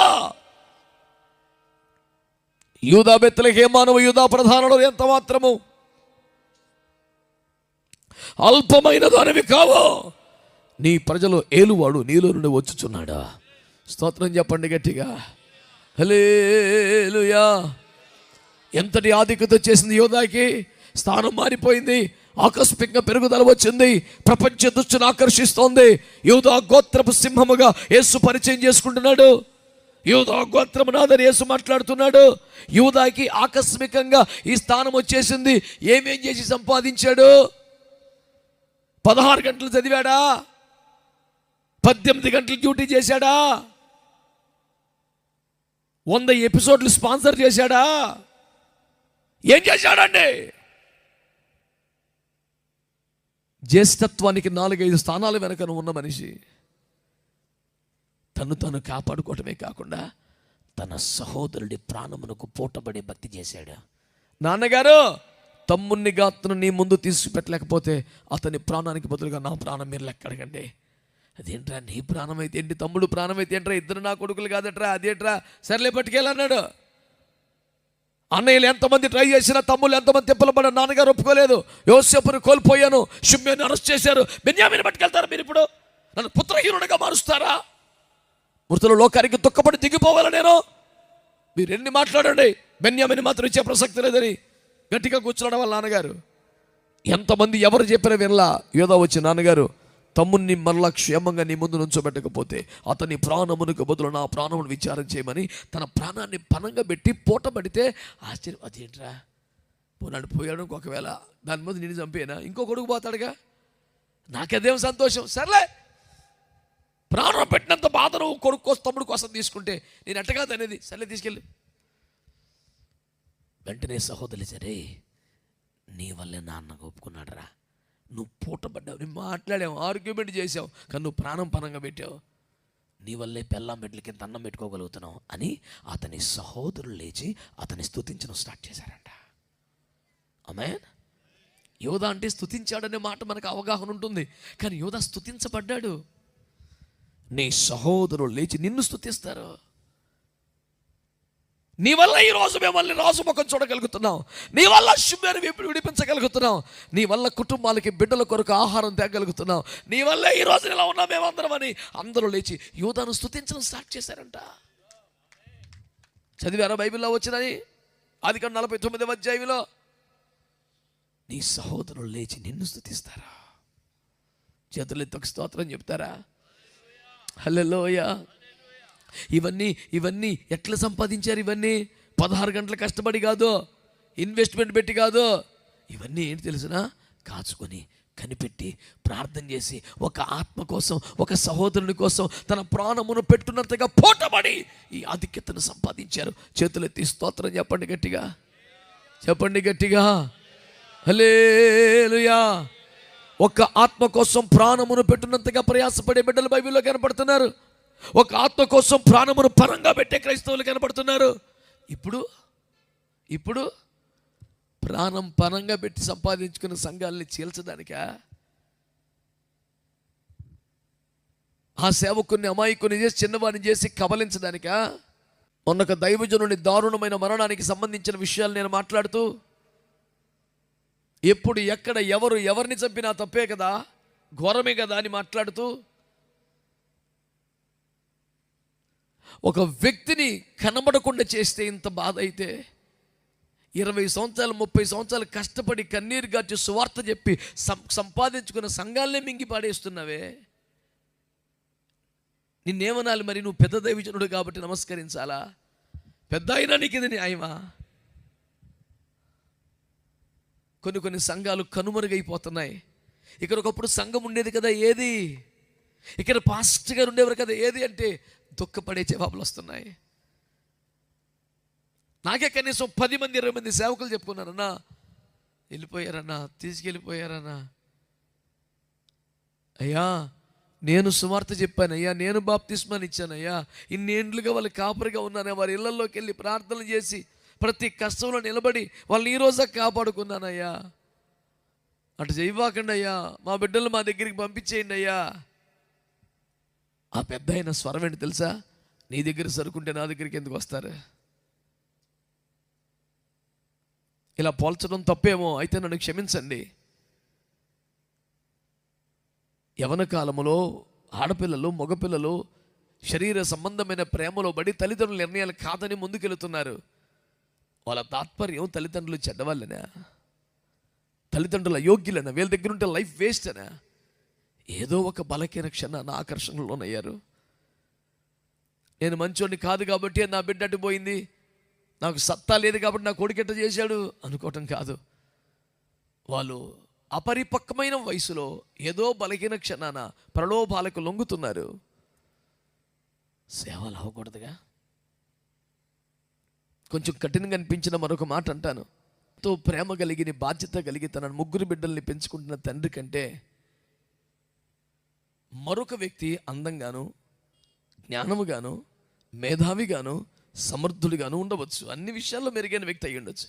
యూదా బెత్లెహేమాను, యూదా ప్రధానులు ఎంత మాత్రము అల్పమైన దానివి కావు. నీ ప్రజలు ఏలువాడు నీలో నుండి వచ్చుచున్నాడా? స్తోత్రం చెప్పండి గట్టిగా, హల్లెలూయా. ఎంతటి ఆధిక్యత వచ్చేసింది యోధాకి! స్థానం మారిపోయింది, ఆకస్మికంగా పెరుగుదల వచ్చింది, ప్రపంచ దృష్టిని ఆకర్షిస్తోంది. యూదా గోత్రపు సింహముగా యేసు పరిచయం చేసుకుంటున్నాడు. యూదా గోత్రము నాదని యేసు మాట్లాడుతున్నాడు. యూదాకి ఆకస్మికంగా ఈ స్థానం వచ్చేసింది. ఏమేం చేసి సంపాదించాడు? 16 గంటలు చదివాడా? 18 గంటలు డ్యూటీ చేశాడా? 100 ఎపిసోడ్లు స్పాన్సర్ చేశాడా? ఏం చేశాడండి? జ్యేష్ఠత్వానికి 4-5 స్థానాల వెనకను ఉన్న మనిషి తను కాపాడుకోవటమే కాకుండా తన సహోదరుడి ప్రాణమునకు పూటబడే భక్తి చేశాడు. నాన్నగారు, తమ్ముని గాత్రను నీ ముందు తీసుకుపెట్టలేకపోతే అతని ప్రాణానికి బదులుగా నా ప్రాణం మీరు లెక్కడగండి. అదేంట్రా, నీ ప్రాణం అయితే ఏంటి, తమ్ముడు ప్రాణం అయితే ఏంట్రా, ఇద్దరు నా కొడుకులు కాదట్రా, అదేంట్రా, సర్లే పట్టుకెళ్ళన్నాడు. అన్నయ్యలు ఎంతమంది ట్రై చేసినా, తమ్ముళ్ళు ఎంతమంది తిప్పలు పడ్డా, నాన్నగారు ఒప్పుకోలేదు. యోసేపుని కోల్పోయాను, షిమ్యోని అరెస్ట్ చేశారు, బెన్యామీని పట్టుకెళ్తారా మీరు? ఇప్పుడు నన్ను పుత్రహీనుడిగా మారుస్తారా? మృతుల లోకానికి దుఃఖపడి దిగిపోవాలా నేను? మీరు ఎన్ని మాట్లాడండి, బెన్యామీని మాత్రం ఇచ్చే ప్రసక్తి లేదని గట్టిగా కూర్చున్నాడు వాళ్ళ నాన్నగారు. ఎంతమంది ఎవరు చెప్పిన వినలా. యోధా వచ్చి, నాన్నగారు, తమ్ముని మరలా క్షేమంగా నీ ముందు నుంచోబెట్టకపోతే అతని ప్రాణమునకు బదులు నా ప్రాణమును విచారం చేయమని తన ప్రాణాన్ని పనంగా పెట్టి పూట పడితే ఆశ్చర్యం. అదేంట్రా, పోనాడు పోయాడు, ఒకవేళ దాని ముందు నేను చంపేనా, ఇంకో కొడుకు పోతాడుగా, నాకేదేం సంతోషం. సర్లే, ప్రాణం పెట్టినంత బాధ నువ్వు కొడుకు కోసం, తమ్ముడు కోసం తీసుకుంటే నేను ఎట్టగాదు అనేది. సర్లే తీసుకెళ్ళి. వెంటనే సహోదరులు, సరే నీ వల్లే నాన్న ఒప్పుకున్నాడు రా, నువ్వు పూటపడ్డావు, నువ్వు మాట్లాడావు, ఆర్గ్యుమెంట్ చేసావు, కానీ నువ్వు ప్రాణం పరంగా పెట్టావు. నీ వల్లే పెళ్ళాం బిడ్డలకి దండం పెట్టుకోగలుగుతున్నావు అని అతని సహోదరులు లేచి అతన్ని స్తుతించడం స్టార్ట్ చేశారంట. ఆమేన్. యోధా అంటే స్తుతించాడనే మాట మనకు అవగాహన ఉంటుంది, కానీ యోధా స్తుతించబడ్డాడు. నీ సహోదరులు లేచి నిన్ను స్తుతిస్తారు. నీ వల్ల ఈరోజు మిమ్మల్ని రాజు ముఖం చూడగలుగుతున్నాం, నీ వల్ల శుభ్యాన్ని విడిపించగలుగుతున్నాం, నీ వల్ల కుటుంబాలకి బిడ్డల కొరకు ఆహారం తేగలుగుతున్నాం, నీ వల్ల ఈరోజు ఇలా ఉన్నాం మేమందరం అని అందరూ లేచి యోధాను స్తుతించడం స్టార్ట్ చేశారంట. చదివారా బైబిల్లో వచ్చినది? ఆదికాండం 49వ అధ్యాయంలో నీ సహోదరులు లేచి నిన్ను స్తుతిస్తారా? చేతులెత్తి ఒక స్తోత్రం చెప్తారా? హల్లెలూయా. ఇవన్నీ ఎట్లా సంపాదించారు? ఇవన్నీ 16 గంటలు కష్టపడి కాదు, ఇన్వెస్ట్మెంట్ పెట్టి కాదు. ఇవన్నీ ఏంటి తెలుసునా? కాచుకొని కనిపెట్టి ప్రార్థన చేసి ఒక ఆత్మ కోసం, ఒక సహోదరుని కోసం తన ప్రాణమును పెట్టున్నట్టుగా పోటబడి ఈ ఆధిక్యతను సంపాదించారు. చేతులెత్తి స్తోత్రం చెప్పండి గట్టిగా, చెప్పండి గట్టిగా. హల్లెలూయా. ఒక ఆత్మ కోసం ప్రాణమును పెట్టున్నంతగా ప్రయాసపడే బిడ్డలు బైబిల్లో కనపడుతున్నారు. ఒక ఆత్మ కోసం ప్రాణమును పరంగా పెట్టే క్రైస్తవులు కనపడుతున్నారు. ఇప్పుడు ప్రాణం పరంగా పెట్టి సంపాదించుకున్న సంఘాలని చీల్చడానికా? ఆ సేవకుని అమాయకుని చేసి చిన్నవాడిని చేసి కబలించడానికా? మొన్నొక దైవజనుని దారుణమైన మరణానికి సంబంధించిన విషయాలు నేను మాట్లాడుతూ, ఎప్పుడు ఎక్కడ ఎవరిని చంపినా తప్పే కదా, ఘోరమే కదా అని మాట్లాడుతూ, ఒక వ్యక్తిని కనబడకుండా చేస్తే ఇంత బాధ అయితే 20 సంవత్సరాలు 30 సంవత్సరాలు కష్టపడి కన్నీరు గార్చి సువార్త చెప్పి సంపాదించుకున్న సంఘాలనే మింగి పాడేస్తున్నావే. నిన్నేమనాలి మరి? నువ్వు పెద్ద దైవజనుడు కాబట్టి నమస్కరించాలా? పెద్ద అయినా నీకు ఇది న్యాయమా? కొన్ని సంఘాలు కనుమరుగైపోతున్నాయి. ఇక్కడ ఒకప్పుడు సంఘం ఉండేది కదా, ఏది? ఇక్కడ పాస్టర్ గారు ఉండేవారు కదా, ఏది అంటే దుఃఖపడే జవాబులు వస్తున్నాయి. నాకే కనీసం 10 మంది 20 మంది సేవకులు చెప్పుకున్నారన్నా, వెళ్ళిపోయారన్నా, తీసుకెళ్ళిపోయారన్నా. అయ్యా నేను సువార్త చెప్పానయ్యా, నేను బాప్తిస్మాని ఇచ్చానయ్యా, ఇన్నేండ్లుగా వాళ్ళు కాపరిగా ఉన్నాను, వారి ఇళ్లలోకి వెళ్ళి ప్రార్థనలు చేసి ప్రతి కష్టంలో నిలబడి వాళ్ళని ఈరోజు కాపాడుకున్నానయ్యా. అటు చేయవాకండి అయ్యా, మా బిడ్డలు మా దగ్గరికి పంపించేయండి అయ్యా. ఆ పెద్ద అయిన స్వరం ఏంటి తెలుసా? నీ దగ్గర సరుకుంటే నా దగ్గరికి ఎందుకు వస్తారు? ఇలా పోల్చడం తప్పేమో, అయితే నన్ను క్షమించండి. యవన కాలములో ఆడపిల్లలు మగపిల్లలు శరీర సంబంధమైన ప్రేమలో పడి తల్లిదండ్రుల నిర్ణయాలు కాదని ముందుకెళ్తున్నారు. వాళ్ళ తాత్పర్యం తల్లిదండ్రులు చెడ్డవాళ్ళనా, తల్లిదండ్రుల అయోగ్యులనా, వీళ్ళ దగ్గర ఉంటే లైఫ్ వేస్ట్ అనా? ఏదో ఒక బలకీన క్షణాన్ని ఆకర్షణలోనయ్యారు. నేను మంచోడిని కాదు కాబట్టి నా బిడ్డ అటు పోయింది, నాకు సత్తా లేదు కాబట్టి నా కొడుకెట్ట చేశాడు అనుకోవటం కాదు. వాళ్ళు అపరిపక్వమైన వయసులో ఏదో బలహీన క్షణాన ప్రలోభాలకు లొంగుతున్నారు. సేవలు అవ్వకూడదుగా? కొంచెం కఠినంగా అనిపించిన మరొక మాట అంటాను. ఎంతో ప్రేమ కలిగి బాధ్యత కలిగి తన 3 బిడ్డల్ని పెంచుకుంటున్న తండ్రి కంటే మరొక వ్యక్తి అందంగాను, జ్ఞానముగాను, మేధావిగాను, సమర్థుడిగాను ఉండవచ్చు. అన్ని విషయాల్లో మెరుగైన వ్యక్తి అయి ఉండొచ్చు.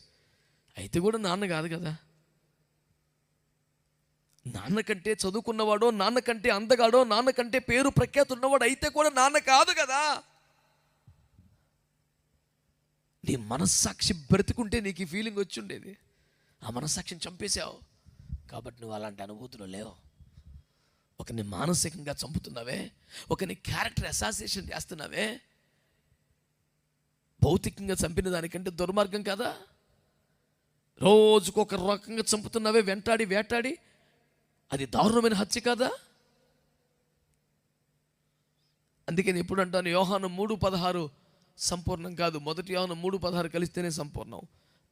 అయితే కూడా నాన్న కాదు కదా. నాన్నకంటే చదువుకున్నవాడో, నాన్నకంటే అందగాడో, నాన్నకంటే పేరు ప్రఖ్యాతి ఉన్నవాడు అయితే కూడా నాన్న కాదు కదా. నీ మనస్సాక్షి బ్రతుకుంటే నీకు ఈ ఫీలింగ్ వచ్చి ఉండేది. ఆ మనస్సాక్షిని చంపేశావు కాబట్టి నువ్వు అలాంటి అనుభూతులు లేవు. ఒకరిని మానసికంగా చంపుతున్నావే, ఒకరిని క్యారెక్టర్ అసాసినేషన్ చేస్తున్నావే. భౌతికంగా చంపిన దానికంటే దుర్మార్గం కదా. రోజుకొక రకంగా చంపుతున్నావే, వెంటాడి వేటాడి, అది దారుణమైన హత్య కాదా? అందుకే నేను ఎప్పుడు అంటాను, యోహాను 3:16 సంపూర్ణం కాదు, 1 యోహాను 3:16 కలిస్తేనే సంపూర్ణం.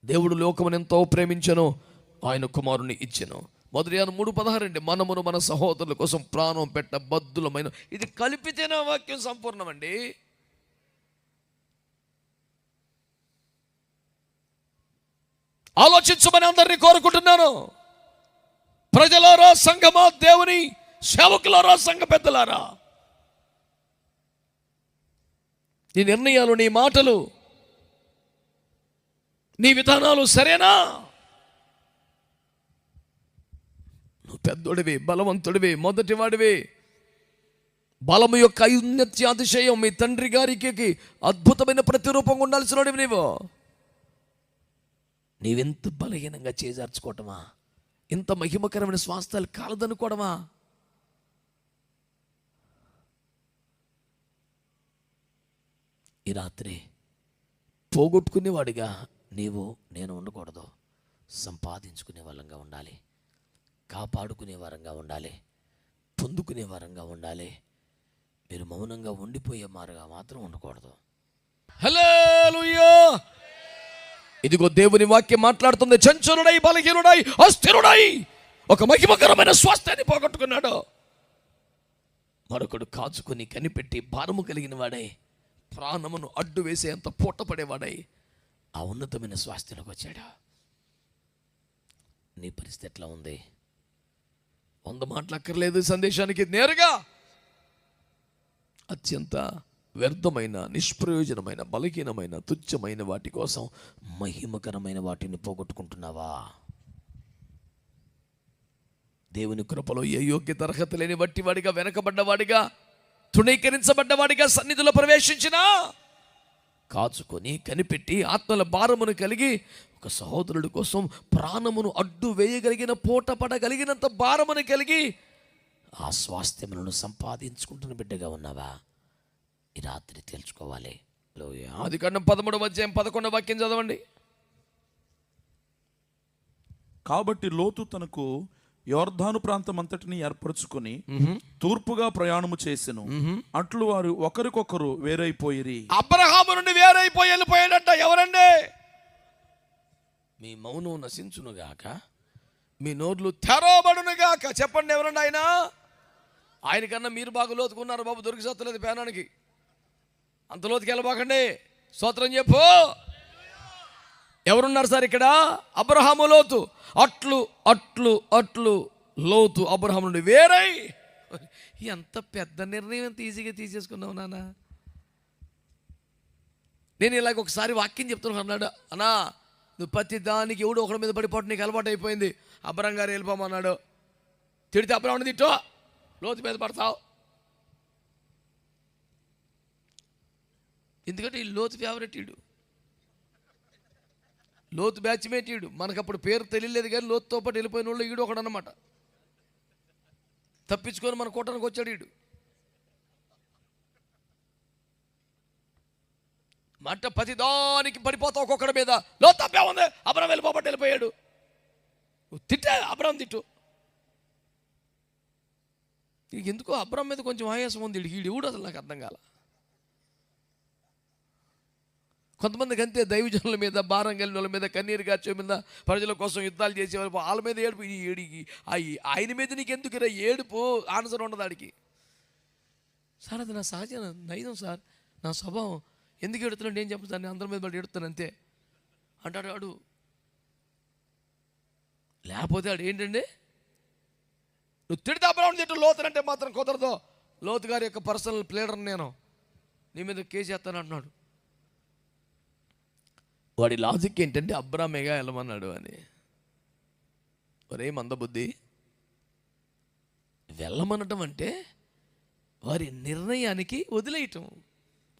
దేవుడు లోకమును ఎంతో ప్రేమించెను, ఆయన కుమారుని ఇచ్చెను. 1 యోహాను 3:16 అండి. మనమును మన సహోదరుల కోసం ప్రాణం పెట్ట బద్దులమైన, ఇది కలిపితేనే వాక్యం సంపూర్ణం అండి. ఆలోచించమని అందరినీ కోరుకుంటున్నాను. ప్రజలారా, సంఘమా, దేవుని సేవకులారా, సంఘ పెద్దలారా, నీ నిర్ణయాలు, నీ మాటలు, నీ విధానాలు సరేనా? నువ్వు పెద్దోడివి, బలవంతుడివి, మొదటివాడివి, బలము యొక్క ఔన్నత్య అతిశయం మీ తండ్రి గారికి అద్భుతమైన ప్రతిరూపంగా ఉండాల్సిన వాడివి నీవెంత బలహీనంగా చేజార్చుకోవటమా, ఇంత మహిమకరమైన స్వాస్థాలు కాలదనుకోవడమా? ఈ రాత్రి పోగొట్టుకునేవాడిగా నేను ఉండకూడదు. సంపాదించుకునే వాళ్ళంగా ఉండాలి, కాపాడుకునే వారంగా ఉండాలి, పొందుకునే వారంగా ఉండాలి. మీరు మౌనంగా ఉండిపోయే మారుగా మాత్రం ఉండకూడదు. హల్లెలూయా! ఇదిగో దేవుని వాక్యం మాట్లాడుతుంది. చంచలుడై, బలహీనుడై, అస్థిరుడై ఒక మహిమకరమైన స్వాస్థ్యాన్ని పోగొట్టుకున్నాడు. మరొకడు కాచుకొని కనిపెట్టి భారము కలిగిన వాడై, ప్రాణమును అడ్డు వేసేంత పూటపడేవాడై ఆ ఉన్నతమైన స్వాస్థ్యంలోకి వచ్చాడు. నీ పరిస్థితి ఎట్లా ఉంది? 100 మాటలక్కర్లేదు సందేశానికి. నేరుగా అత్యంత వ్యర్థమైన, నిష్ప్రయోజనమైన, బలహీనమైన, తుచ్చమైన వాటి కోసం మహిమకరమైన వాటిని పోగొట్టుకుంటున్నావా? దేవుని కృపలో ఏ యోగ్యత అర్హత లేని వట్టివాడిగా, వెనకబడ్డవాడిగా, తృణీకరించబడ్డవాడిగా సన్నిధిలో ప్రవేశించినా కాచుకొని కనిపెట్టి ఆత్మల భారమును కలిగి ఒక సహోదరుడి కోసం ప్రాణమును అడ్డు వేయగలిగిన, పూట పడగలిగినంత భారమును కలిగి ఆ స్వాస్థ్యములను సంపాదించుకుంటున్న బిడ్డగా ఉన్నావా? ఈ రాత్రి తెలుసుకోవాలి. ఆదికాండం 13వ అధ్యాయం 11వ వాక్యం చదవండి. కాబట్టి లోతు తనకు యోర్దాను ప్రాంతం అంతటిని ఏర్పరచుకొని తూర్పుగా ప్రయాణము చేసెను. అట్లు వారు ఒకరికొకరు వేరైపోయిరి. అబ్రహాము నుండి వేరైపోయి వెళ్ళిపోయాడంట. ఎవరండి? మీ మౌనం నశించునుగాక, మీ నోర్లు తెరవబడునుగాక. చెప్పండి, ఎవరండి ఆయన? ఆయనకన్నా మీరు బాగా లోతుకున్నారు బాబు, దొరికి సత్తలేదు పేనానికి. అంత లోతుకి వెళ్ళబాకండి. స్తోత్రం చెప్పు. ఎవరున్నారు సార్ ఇక్కడ? అబ్రహాము, లోతు. అట్లు అట్లు అట్లు లోతు అబ్రహాము నుండి వేరై. ఎంత పెద్ద నిర్ణయం, ఎంత ఈజీగా తీసేసుకున్నావు నాన్న. నేను ఇలాగ ఒకసారి వాక్యం చెప్తున్నాను అన్నాడు. అన్నా, నువ్వు ప్రతి దానికి ఎవడో ఒకటి మీద పడిపోవటం నీకు అలవాటు అయిపోయింది. అబ్రహం గారు వెళ్ళిపోమన్నాడు. తిడితే అబ్రహాం తిట్టో, లోతు మీద పడతావు. ఎందుకంటే ఈ లోతు ఫేవరెట్, ఈడు లోతు బ్యాచ్మేట్. ఈడు మనకు అప్పుడు పేరు తెలియలేదు కానీ లోతుతో పాటు వెళ్ళిపోయిన వాళ్ళు ఈడు ఒకడు అన్నమాట. తప్పించుకొని మన కూటానికి వచ్చాడు ఈడు. మంట ప్రతి దానికి పడిపోతావు ఒక్కొక్కడి మీద. లో తప్పే ఉంది, అబ్రహం వెళ్ళిపోబట్టి వెళ్ళిపోయాడు. తిట్టా, అబ్రహం తిట్టు. నీకు ఎందుకో అబ్రహం మీద కొంచెం ఆయాసం ఉంది. ఈడు కూడా అసలు నాకు అర్థం కాల. కొంతమందికి అంతే, దైవజనుల మీద, భారం కలిగిన వాళ్ళ మీద, కన్నీరు గార్చే మీద, ప్రజల కోసం యుద్ధాలు చేసేవారు, వాళ్ళ మీద ఏడుపు. ఏడికి ఆయన మీద నీకు ఎందుకు ఏడుపు? ఆన్సర్ ఉండదు ఆడికి. సార్ అది నా సహజ నైజం సార్, నా స్వభావం. ఎందుకు ఎడుతున్నాడు ఏం చెప్పను సార్, నేను అందరి మీద పడి ఎడుతాను అంతే అంటాడు వాడు. లేకపోతే వాడు ఏంటండి, నువ్వు తిడితే అబ్రహాం తిట్టు, లోతునంటే మాత్రం కుదరదు. లోతు గారి యొక్క పర్సనల్ ప్లేడర్ నేను, నీ మీద కేసు చేస్తాను అంటున్నాడు. వాడి లాజిక్ ఏంటంటే అబ్రామేగా వెళ్ళమన్నాడు అని. ఒరే మందబుద్ధి, వెళ్ళమనటం అంటే వారి నిర్ణయానికి వదిలేయటం,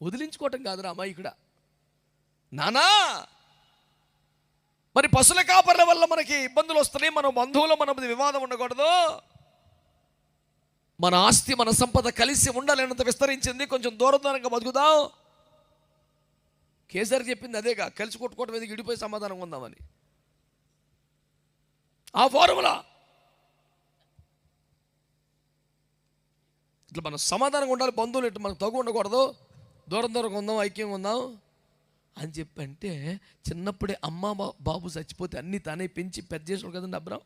వదిలించుకోవటం కాదురా అమాయకుడా. నానా, మరి పశువుల కాపర్ల వల్ల మనకి ఇబ్బందులు వస్తున్నాయి, మన బంధువుల మన వివాదం ఉండకూడదు. మన ఆస్తి, మన సంపద కలిసి ఉండాలన్నంత విస్తరించింది, కొంచెం దూరంగా బతుకుదాం. కేసీఆర్ చెప్పింది అదేగా, కలిసి కొట్టుకోవటం మీద ఇడిపోయి సమాధానం ఉందామని. ఆ ఫార్ములా ఇట్లా మనం సమాధానంగా ఉండాలి. బంధువులు ఇట్లా మనకు తగు ఉండకూడదు, దూరంగా ఉందాం, ఐక్యంగా ఉందాం అని చెప్పంటే, చిన్నప్పుడే అమ్మ బాబు చచ్చిపోతే అన్నీ తానే పెంచి పెద్ద చేసాడు కదండి అబ్రాం.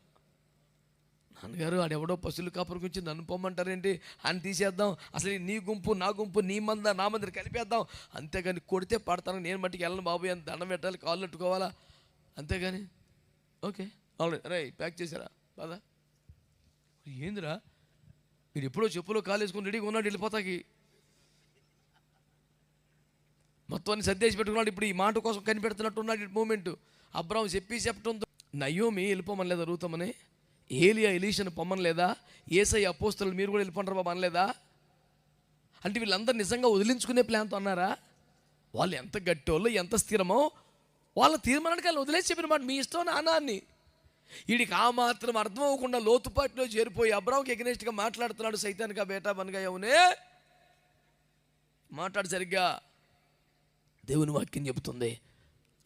నాన్నగారు ఆడెవడో పశువుల కాపురం గురించి నన్ను పొమ్మంటారేంటి, అని తీసేద్దాం, అసలు నీ గుంపు నా గుంపు, నీ మంద నా మందిని కలిపేద్దాం, అంతేగాని కొడితే పడతాను, నేను మట్టికి వెళ్ళను బాబు అని దండం పెట్టాలి, కాళ్ళు పెట్టుకోవాలా, అంతేగాని ఓకే ఆల్రెడీ రై ప్యాక్ చేశారా బాదా ఏందిరా వీడు ఎప్పుడో చెప్పులో కాలేసుకొని రెడీగా ఉన్నాడు వెళ్ళిపోతాకి, మొత్తం అన్ని సర్దేసి పెట్టుకున్నాడు. ఇప్పుడు ఈ మాట కోసం కనిపెడుతున్నట్టున్నాడు మూమెంట్. అబ్రాహం చెప్పడంతో నయోమి వెళ్ళిపోమని లేదా రూతమని, ఏలియా ఎలీషను పొమ్మని లేదా, యేసయ్య అపోస్తలులు మీరు కూడా వెళ్ళిపోంటారు బాబు అనలేదా? అంటే వీళ్ళందరూ నిజంగా వదిలించుకునే ప్లాన్తో అన్నారా? వాళ్ళు ఎంత గట్టోళ్ళు ఎంత స్థిరమో వాళ్ళ తీర్మానానికి వాళ్ళు వదిలేసి చెప్పిన మాట మీ ఇష్టం నానాన్ని. వీడికి ఆ మాత్రం అర్థం అవ్వకుండా లోతుపాటిలో చేరిపోయి అబ్రాహంకి ఎగనెస్ట్గా మాట్లాడుతున్నాడు. సైతానికా బేటా బనగా అవునే మాట్లాడు సరిగ్గా. దేవుని వాక్యం చెబుతుంది,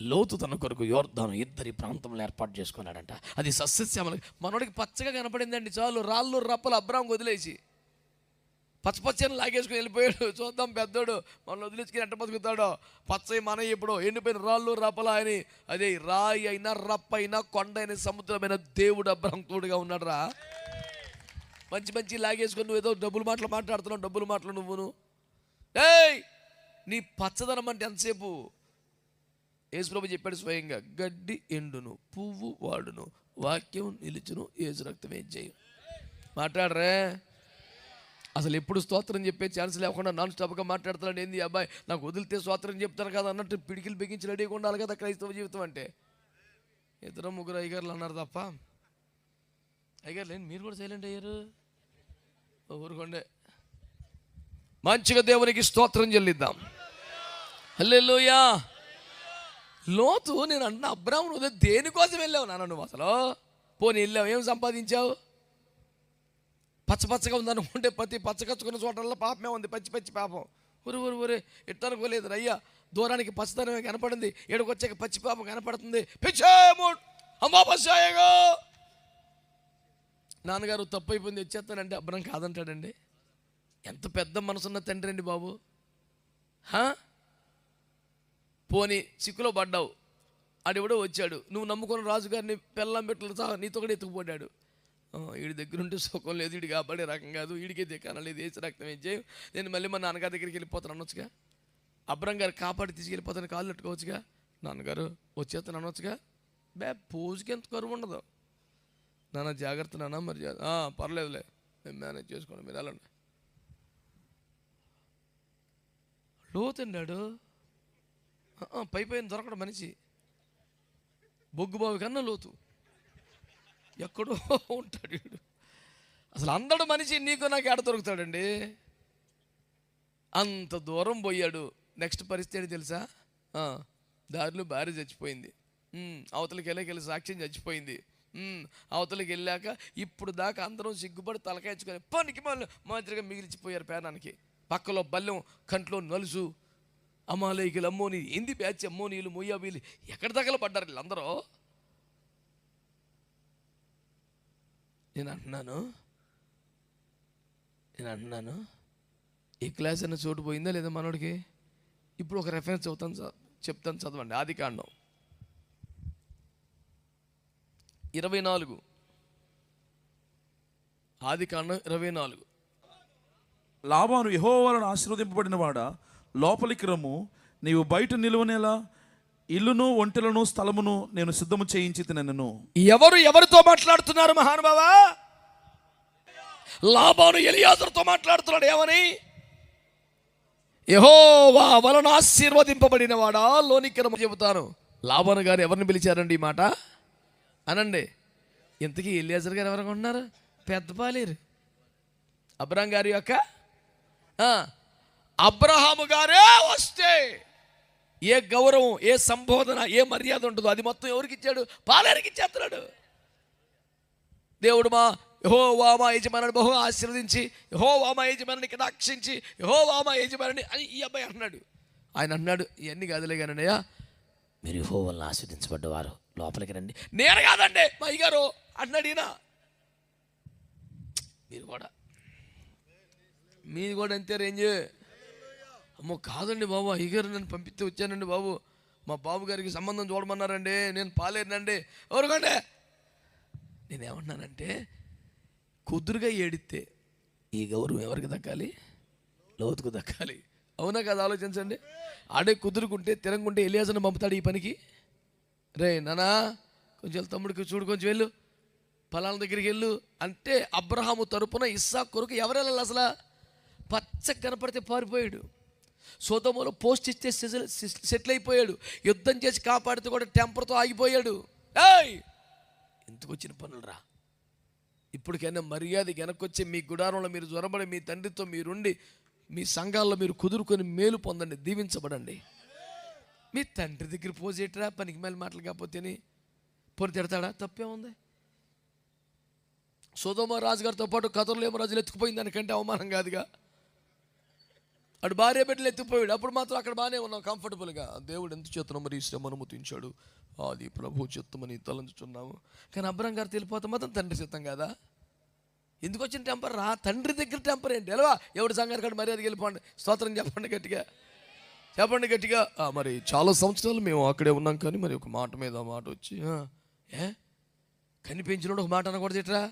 లోతు తన కొరకు యోర్దాను ఇద్దరి ప్రాంతంలో ఏర్పాటు చేసుకున్నాడంట. అది సస్యశ్యామల, మనోడికి పచ్చగా కనపడిందండి చాలు. రాళ్ళు రప్పలు అబ్రాహం వదిలేసి పచ్చని లాగేసుకుని వెళ్ళిపోయాడు. చూద్దాం పెద్దోడు మనల్ని వదిలేసుకుని ఎట్ట బతుకుతాడో. పచ్చయి మన ఇప్పుడు ఎండిపోయిన రాళ్ళు రప్పల అని, అదే రాయి అయినా రప్ప అయినా కొండ అయినా సముద్రమైన దేవుడు అబ్రాహం తోడుగా ఉన్నాడు రా. మంచి లాగేసుకొని నువ్వు ఏదో డబ్బులు మాటలు మాట్లాడుతున్నావు, డబ్బులు మాటలు నువ్వును. ఏయ్ నీ పచ్చదనం అంటే ఎంతసేపు? యేసుప్రభు చెప్పాడు స్వయంగా, గడ్డి ఎండును పువ్వు వాడును వాక్యం నిలుచును యేసు రక్తం ఏం చేయు. మాట్లాడరే అసలు ఎప్పుడు స్తోత్రం చెప్పే ఛాన్స్ లేకుండా నాన్ స్టాప్గా మాట్లాడుతున్నాడు. ఏంది అబ్బాయి నాకు వదిలితే స్తోత్రం చెప్తాను కదా అన్నట్టు పిడికిలు బిగించి రెడీగా ఉండాలి కదా క్రైస్తవ జీవితం అంటే. ఇద్దరు ముగ్గురు అయ్యగారులు అన్నారు తప్ప, అయ్యగారు లేని మీరు కూడా సైలెంట్ అయ్యారు. ఊరుకోండే. మంచిగా దేవునికి స్తోత్రం చెల్లిద్దాం. హల్లెలూయా. లోతు నేను అన్న అబ్రాహ్మణు ఉదయం దేనికోసం వెళ్ళావు నాన్న నువ్వు అసలు? పోనీ వెళ్ళావు, ఏం సంపాదించావు? పచ్చగా ఉందనుకుంటే ప్రతి పచ్చకచ్చుకున్న చోటల్లో పాపమే ఉంది, పచ్చి పాపం. ఊరే ఎట్టనుకోలేదు అయ్యా. దూరానికి పచ్చదనమే కనపడింది, ఏడుకొచ్చాక పచ్చి పాపం కనపడుతుంది. అమ్మాపశాయగా నాన్నగారు తప్పు అయిపోయింది వచ్చేస్తానంటే అబ్రాహం కాదంటాడండి. ఎంత పెద్ద మనసున్న తండ్రి అండి బాబు. పోనీ చిక్కులో పడ్డావు, ఆడెవడో వచ్చాడు, నువ్వు నమ్ముకున్న రాజుగారిని పెళ్ళం పెట్టలు నీతో కూడా ఎత్తుకుపోయాడు. వీడి దగ్గర ఉంటే సుఖం లేదు, వీడికి కాపాడే రకం కాదు, వీడికే దిక్కాన లేదు, వేసి రక్తం ఏం చేయవు, నేను మళ్ళీ మా నాన్నగారి దగ్గరికి వెళ్ళిపోతాను అనొచ్చుగా. అబ్రాహం గారు కాపాడి తీసుకెళ్ళిపోతాను, కాళ్ళు పెట్టుకోవచ్చుగా. నాన్నగారు వచ్చేస్తాను అనొచ్చుగా. పూజకి ఎంత కరువు ఉండదు. నాన్న జాగ్రత్త నాన్న, మరి పర్లేదులే మేము మేనేజ్ చేసుకోండి, మీరు వెళ్ళండి. లోతన్నాడు, పైన దొరకడం మనిషి బొగ్గుబావి కన్నా లోతు ఎక్కడో ఉంటాడు వీడు. అసలు అందడు మనిషి నీకు నాకు ఎడ దొరుకుతాడండి. అంత దూరం పోయాడు. నెక్స్ట్ పరిస్థితి తెలుసా? దారిలో భార్య చచ్చిపోయింది, అవతలకి వెళ్ళి సాక్ష్యం చచ్చిపోయింది. అవతలకి వెళ్ళాక ఇప్పుడు దాకా అందరం సిగ్గుపడి తలకాయించుకొని పనికి మాదిరిగా మిగిలిచిపోయారు పేనానికి. పక్కలో బల్లెం, కంట్లో నలుసు, అమాలయకులు, అమ్మోని ఏంది బ్యాచ్, అమ్మోనీలు మొయ్యాబీలు ఎక్కడ తగలపడ్డారు వీళ్ళందరూ. నేను అంటున్నాను ఈ క్లాస్ అన్న చోటు పోయిందా లేదా మనోడికి? ఇప్పుడు ఒక రెఫరెన్స్ చెప్తాను చదవండి. ఆదికాండం 24. ఆదికాండం 24. లాబాను యెహోవా వలన ఆశీర్వదింపబడిన వాడా, లోపలికి రమ్ము, నీవు బయట నిలువనేలా ఇల్లును ఒంటెలను స్థలమును నేను సిద్ధము చేయించి తినను. ఎవరితో మాట్లాడుతున్నారు మహానుభావా? లాబాను ఎలియాజరుతో మాట్లాడుతున్నాడు. ఏమని? యెహోవా వలన ఆశీర్వదింపబడిన వాడా లోనికి రమ్ము. చెబుతాను. లాబాను గారు ఎవరిని పిలిచారండి ఈ మాట అనండి. ఇంతకీ ఎలియాజర్ గారు ఎవరైనా ఉన్నారు? పెద్ద పాలేరు. అబ్రాహం గారి యొక్క అబ్రహాము గారే వస్తే ఏ గౌరవం, ఏ సంబోధన, ఏ మర్యాద ఉంటుందో అది మొత్తం ఎవరికి ఇచ్చాడు? పాలేరికి ఇచ్చేస్తున్నాడు. దేవుడు యెహోవా మా యజమానిని బహు ఆశీర్వదించి, యెహోవా మా యజమానిని కటాక్షించి, యెహోవా మా యజమానిని అని ఈ అబ్బాయి అన్నాడు. ఆయన అన్నాడు, ఇవన్నీ కాదులే కానయ్యా, మీరు యెహోవాను ఆశీర్వదించబడ్డవారు, లోపలికి రండి. నేను కాదండి మా అయ్యగారు అన్నాడు. ఈయన మీరు కూడా అంతే రేంజ్. అమ్మో కాదండి బాబు, అయ్యగారు నన్ను పంపిస్తే వచ్చానండి బాబు, మా బాబు గారికి సంబంధం చూడమన్నారండి, నేను పాలేనండి. ఎవరుకోండి. నేనేమన్నానంటే కుదురుగా ఏడితే ఈ గౌరవం ఎవరికి దక్కాలి? లోతుకు దక్కాలి. అవునా కదా? ఆలోచించండి. ఆడే కుదురుకుంటే తిరగకుంటే ఎలియాజర్ని పంపుతాడు ఈ పనికి. రే నానా కొంచెం తమ్ముడికి చూడు, కొంచెం వెళ్ళు, పలానా దగ్గరికి వెళ్ళు అంటే అబ్రహాము తరపున ఇస్సాకు కొరకు ఎవరు వెళ్ళాలి? అసలు పచ్చగా కనపడితే పారిపోయాడు. సొదొమలో పోస్ట్ ఇస్తే సెటిల్ అయిపోయాడు. యుద్ధం చేసి కాపాడితే కూడా టెంపర్తో ఆగిపోయాడు. ఏయ్, ఎందుకు వచ్చిన పనులు రా? ఇప్పటికైనా మర్యాద వెనకొచ్చి మీ గుడారంలో మీరు జ్వరబడి మీ తండ్రితో మీరుండి మీ సంఘాల్లో మీరు కుదురుకొని మేలు పొందండి, దీవించబడండి. మీ తండ్రి దగ్గర పోజేటరా పనికి మేలు మాటలు కాకపోతేని పొని తిడతాడా? తప్పే ఉంది. సొదొమ రాజుగారితో పాటు కతర్లేమో రాజులు ఎత్తుకుపోయింది దానికంటే అవమానం కాదుగా. అటు భార్య బిడ్డలు ఎత్తుకుపోయాడు. అప్పుడు మాత్రం అక్కడ బాగానే ఉన్నాం కంఫర్టబుల్గా. దేవుడు ఎంత చేతనం మరి శ్రమను అనుమతించాడు, అది ప్రభు చిత్తమని తలంచుతున్నాము. కానీ అబ్రహం గారు తెలిపోతే మాత్రం తండ్రి చిత్తం కదా. ఎందుకు వచ్చిన టెంపర్ రా? తండ్రి దగ్గర టెంపర్ ఏంటి? ఎలవా ఎవడు సంగారు కాదు మర్యాదకి వెళ్ళిపోండి. స్తోత్రం చెప్పండి గట్టిగా, చెప్పండి గట్టిగా. మరి చాలా సంవత్సరాలు మేము అక్కడే ఉన్నాం కానీ మరి ఒక మాట మీద మాట వచ్చి కనిపించినోడు ఒక మాట అనకూడదు. ఇట్రా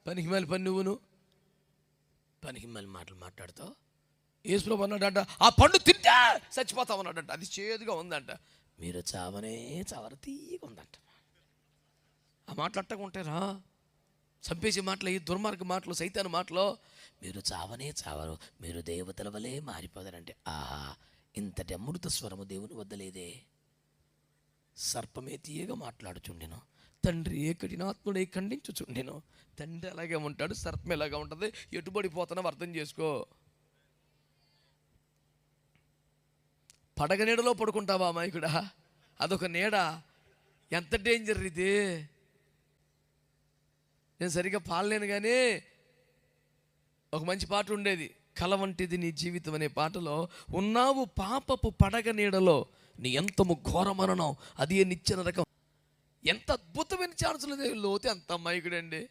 పనికి మేలు పని నువ్వును పనికి మేలు మాటలు మాట్లాడతావు. యేసుప్రభు అన్నాడంట, ఆ పండు తింటా చచ్చిపోతావు అన్నాడంట. అది చేదుగా ఉందంట. మీరు చావనే చావర తీయగా ఉందంట. ఆ మాటలు అట్టగా ఉంటారా? చంపేసే మాటలు, ఈ దుర్మార్గ మాటలు, సైతాను మాటలు. మీరు చావనే చావరు, మీరు దేవతల వలె మారిపోతారంటే ఆహా, ఇంతటి అమృత స్వరము దేవుని వద్దలేదే. సర్పమే తీయగా మాట్లాడుచుండెను, తండ్రి ఏ కఠినాత్ముడే ఖండించుచుండెను. తండ్రి అలాగే ఉంటాడు, సర్పం ఎలాగా ఉంటుంది. ఎటుబడిపోతున్నావు అర్థం చేసుకో. పడగ నీడలో పడుకుంటావా అమాయకుడా? అదొక నీడ. ఎంత డేంజర్ ఇది. నేను సరిగ్గా పాడలేను కానీ ఒక మంచి పాట ఉండేది, కల వంటిది నీ జీవితం అనే పాటలో, ఉన్నావు పాపపు పడగ నీడలో నీ ఎంతము ఘోరమరణం అది నిచ్చెన రకం. ఎంత అద్భుతమైన ఛాన్సులు లోతే అంత అమాయకుడండి.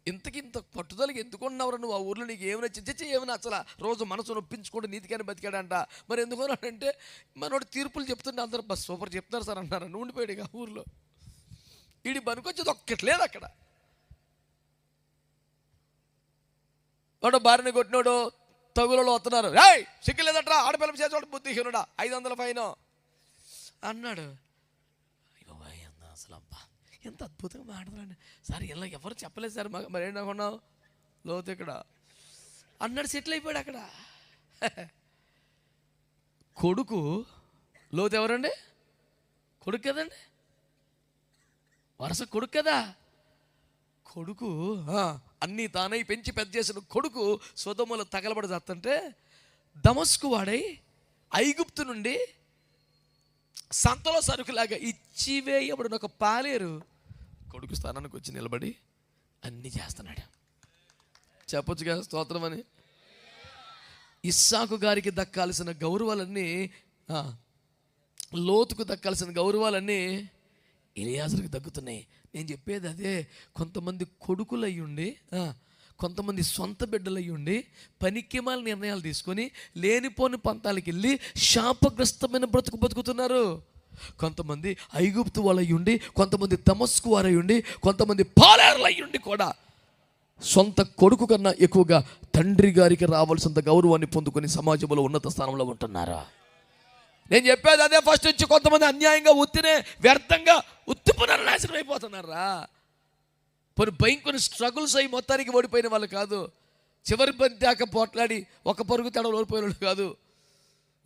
ఇంత పట్టుదలకి ఎందుకున్నావురా నువ్వు? ఆ ఊర్లో నీకు ఏమి నచ్చి ఏమి నచ్చలా, రోజు మనసు నొప్పించుకుంటూ నీతికని బతికాడంట. మరి ఎందుకున్నాడంటే మనోడు తీర్పులు చెప్తుంటే అందరూ బస్ సూపర్ చెప్తున్నారు సార్ అన్నారు. ఉండిపోయాడు ఆ ఊర్లో. వీడి పనికొచ్చేది ఒక్కట్లేదు అక్కడ. వాడు భార్యని కొట్టినోడు తగులలో వస్తున్నారు. రాయ్ సిగ్గులేదట్రా, ఆడపిల్ల చేసేవాడు బుద్ధిహీనుడా, 500 ఫైన్ అన్నాడు. అయ్యో అన్న అసలు అబ్బా ఎంత అద్భుతంగా మాట్లాడండి సార్. ఇలా ఎవరు చెప్పలేదు సార్. మరి ఏంటనుకున్నావు? లోతు ఇక్కడ అన్నాడు, సెటిల్ అయిపోయాడు అక్కడ. కొడుకు లోతు ఎవరండి? కొడుకు కదండి, వరుస కొడుకు కదా. కొడుకు అన్నీ తానై పెంచి పెద్ద చేసిన కొడుకు సొదొమలో తగలబడి చేస్తుంటే దమస్కు వాడై ఐగుప్తు నుండి సంతలో సరుకులాగా ఇచ్చివేయబడిన ఒక పాలేరు కొడుకు స్థానానికి వచ్చి నిలబడి అన్నీ చేస్తున్నాడు. చెప్పొచ్చుగా స్తోత్రం అని. ఇస్సాకు గారికి దక్కాల్సిన గౌరవాలన్నీ, లోతుకు దక్కాల్సిన గౌరవాలన్నీ ఎలియాజరుకి దక్కుతున్నాయి. నేను చెప్పేది అదే. కొంతమంది కొడుకులు అయ్యుండి, కొంతమంది సొంత బిడ్డలు అయ్యుండి పనికిమాల నిర్ణయాలు తీసుకొని లేనిపోని పంతాలకు వెళ్ళి శాపగ్రస్తమైన బతుకుతున్నారు. కొంతమంది ఐగుప్తు వాళ్ళు అయ్యుండి, కొంతమంది దమస్కు వారు అయ్యుండి, కొంతమంది పాలేరులు అయ్యుండి కూడా సొంత కొడుకు కన్నా ఎక్కువగా తండ్రి గారికి రావాల్సినంత గౌరవాన్ని పొందుకొని సమాజంలో ఉన్నత స్థానంలో ఉంటున్నారా? నేను చెప్పేది అదే. ఫస్ట్ నుంచి కొంతమంది అన్యాయంగా ఉత్తినే వ్యర్థంగా ఉత్తిపునరు నాశనం అయిపోతున్నారా? కొన్ని స్ట్రగుల్స్ అయ్యి మొత్తానికి ఓడిపోయిన వాళ్ళు కాదు. చివరి బంతి దాకా పోట్లాడి ఒక పరుగు తేడా ఓడిపోయిన వాళ్ళు కాదు.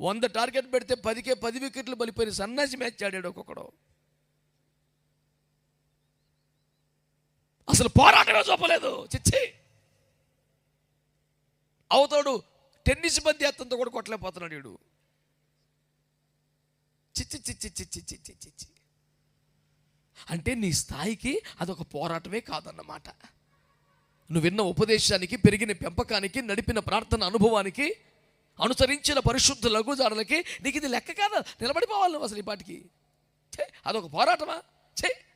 100 టార్గెట్ పెడితే 10కే 10 వికెట్లు బలిపోయిన సన్నాసి మ్యాచ్ ఆడాడు ఒక్కొక్కడు. అసలు పోరాటమే చూపలేదు. చిచ్చి అవుతాడు. టెన్నిస్ బంతి ఎత్తంతో కూడా కొట్టలేకపోతున్నాడు వీడు. చిచ్చి చిచ్చి చిచ్చి చిచ్చి చిచ్చి అంటే నీ స్థాయికి అదొక పోరాటమే కాదన్నమాట. నువ్వు విన్న ఉపదేశానికి, పెరిగిన పెంపకానికి, నడిపిన ప్రార్థన అనుభవానికి, అనుసరించిన పరిశుద్ధ లఘుజాడలకి నీకు ఇది లెక్క కాదా? నిలబడిపోవాలి నువ్వు అసలు ఈ పాటికి. అదొక పోరాటమా?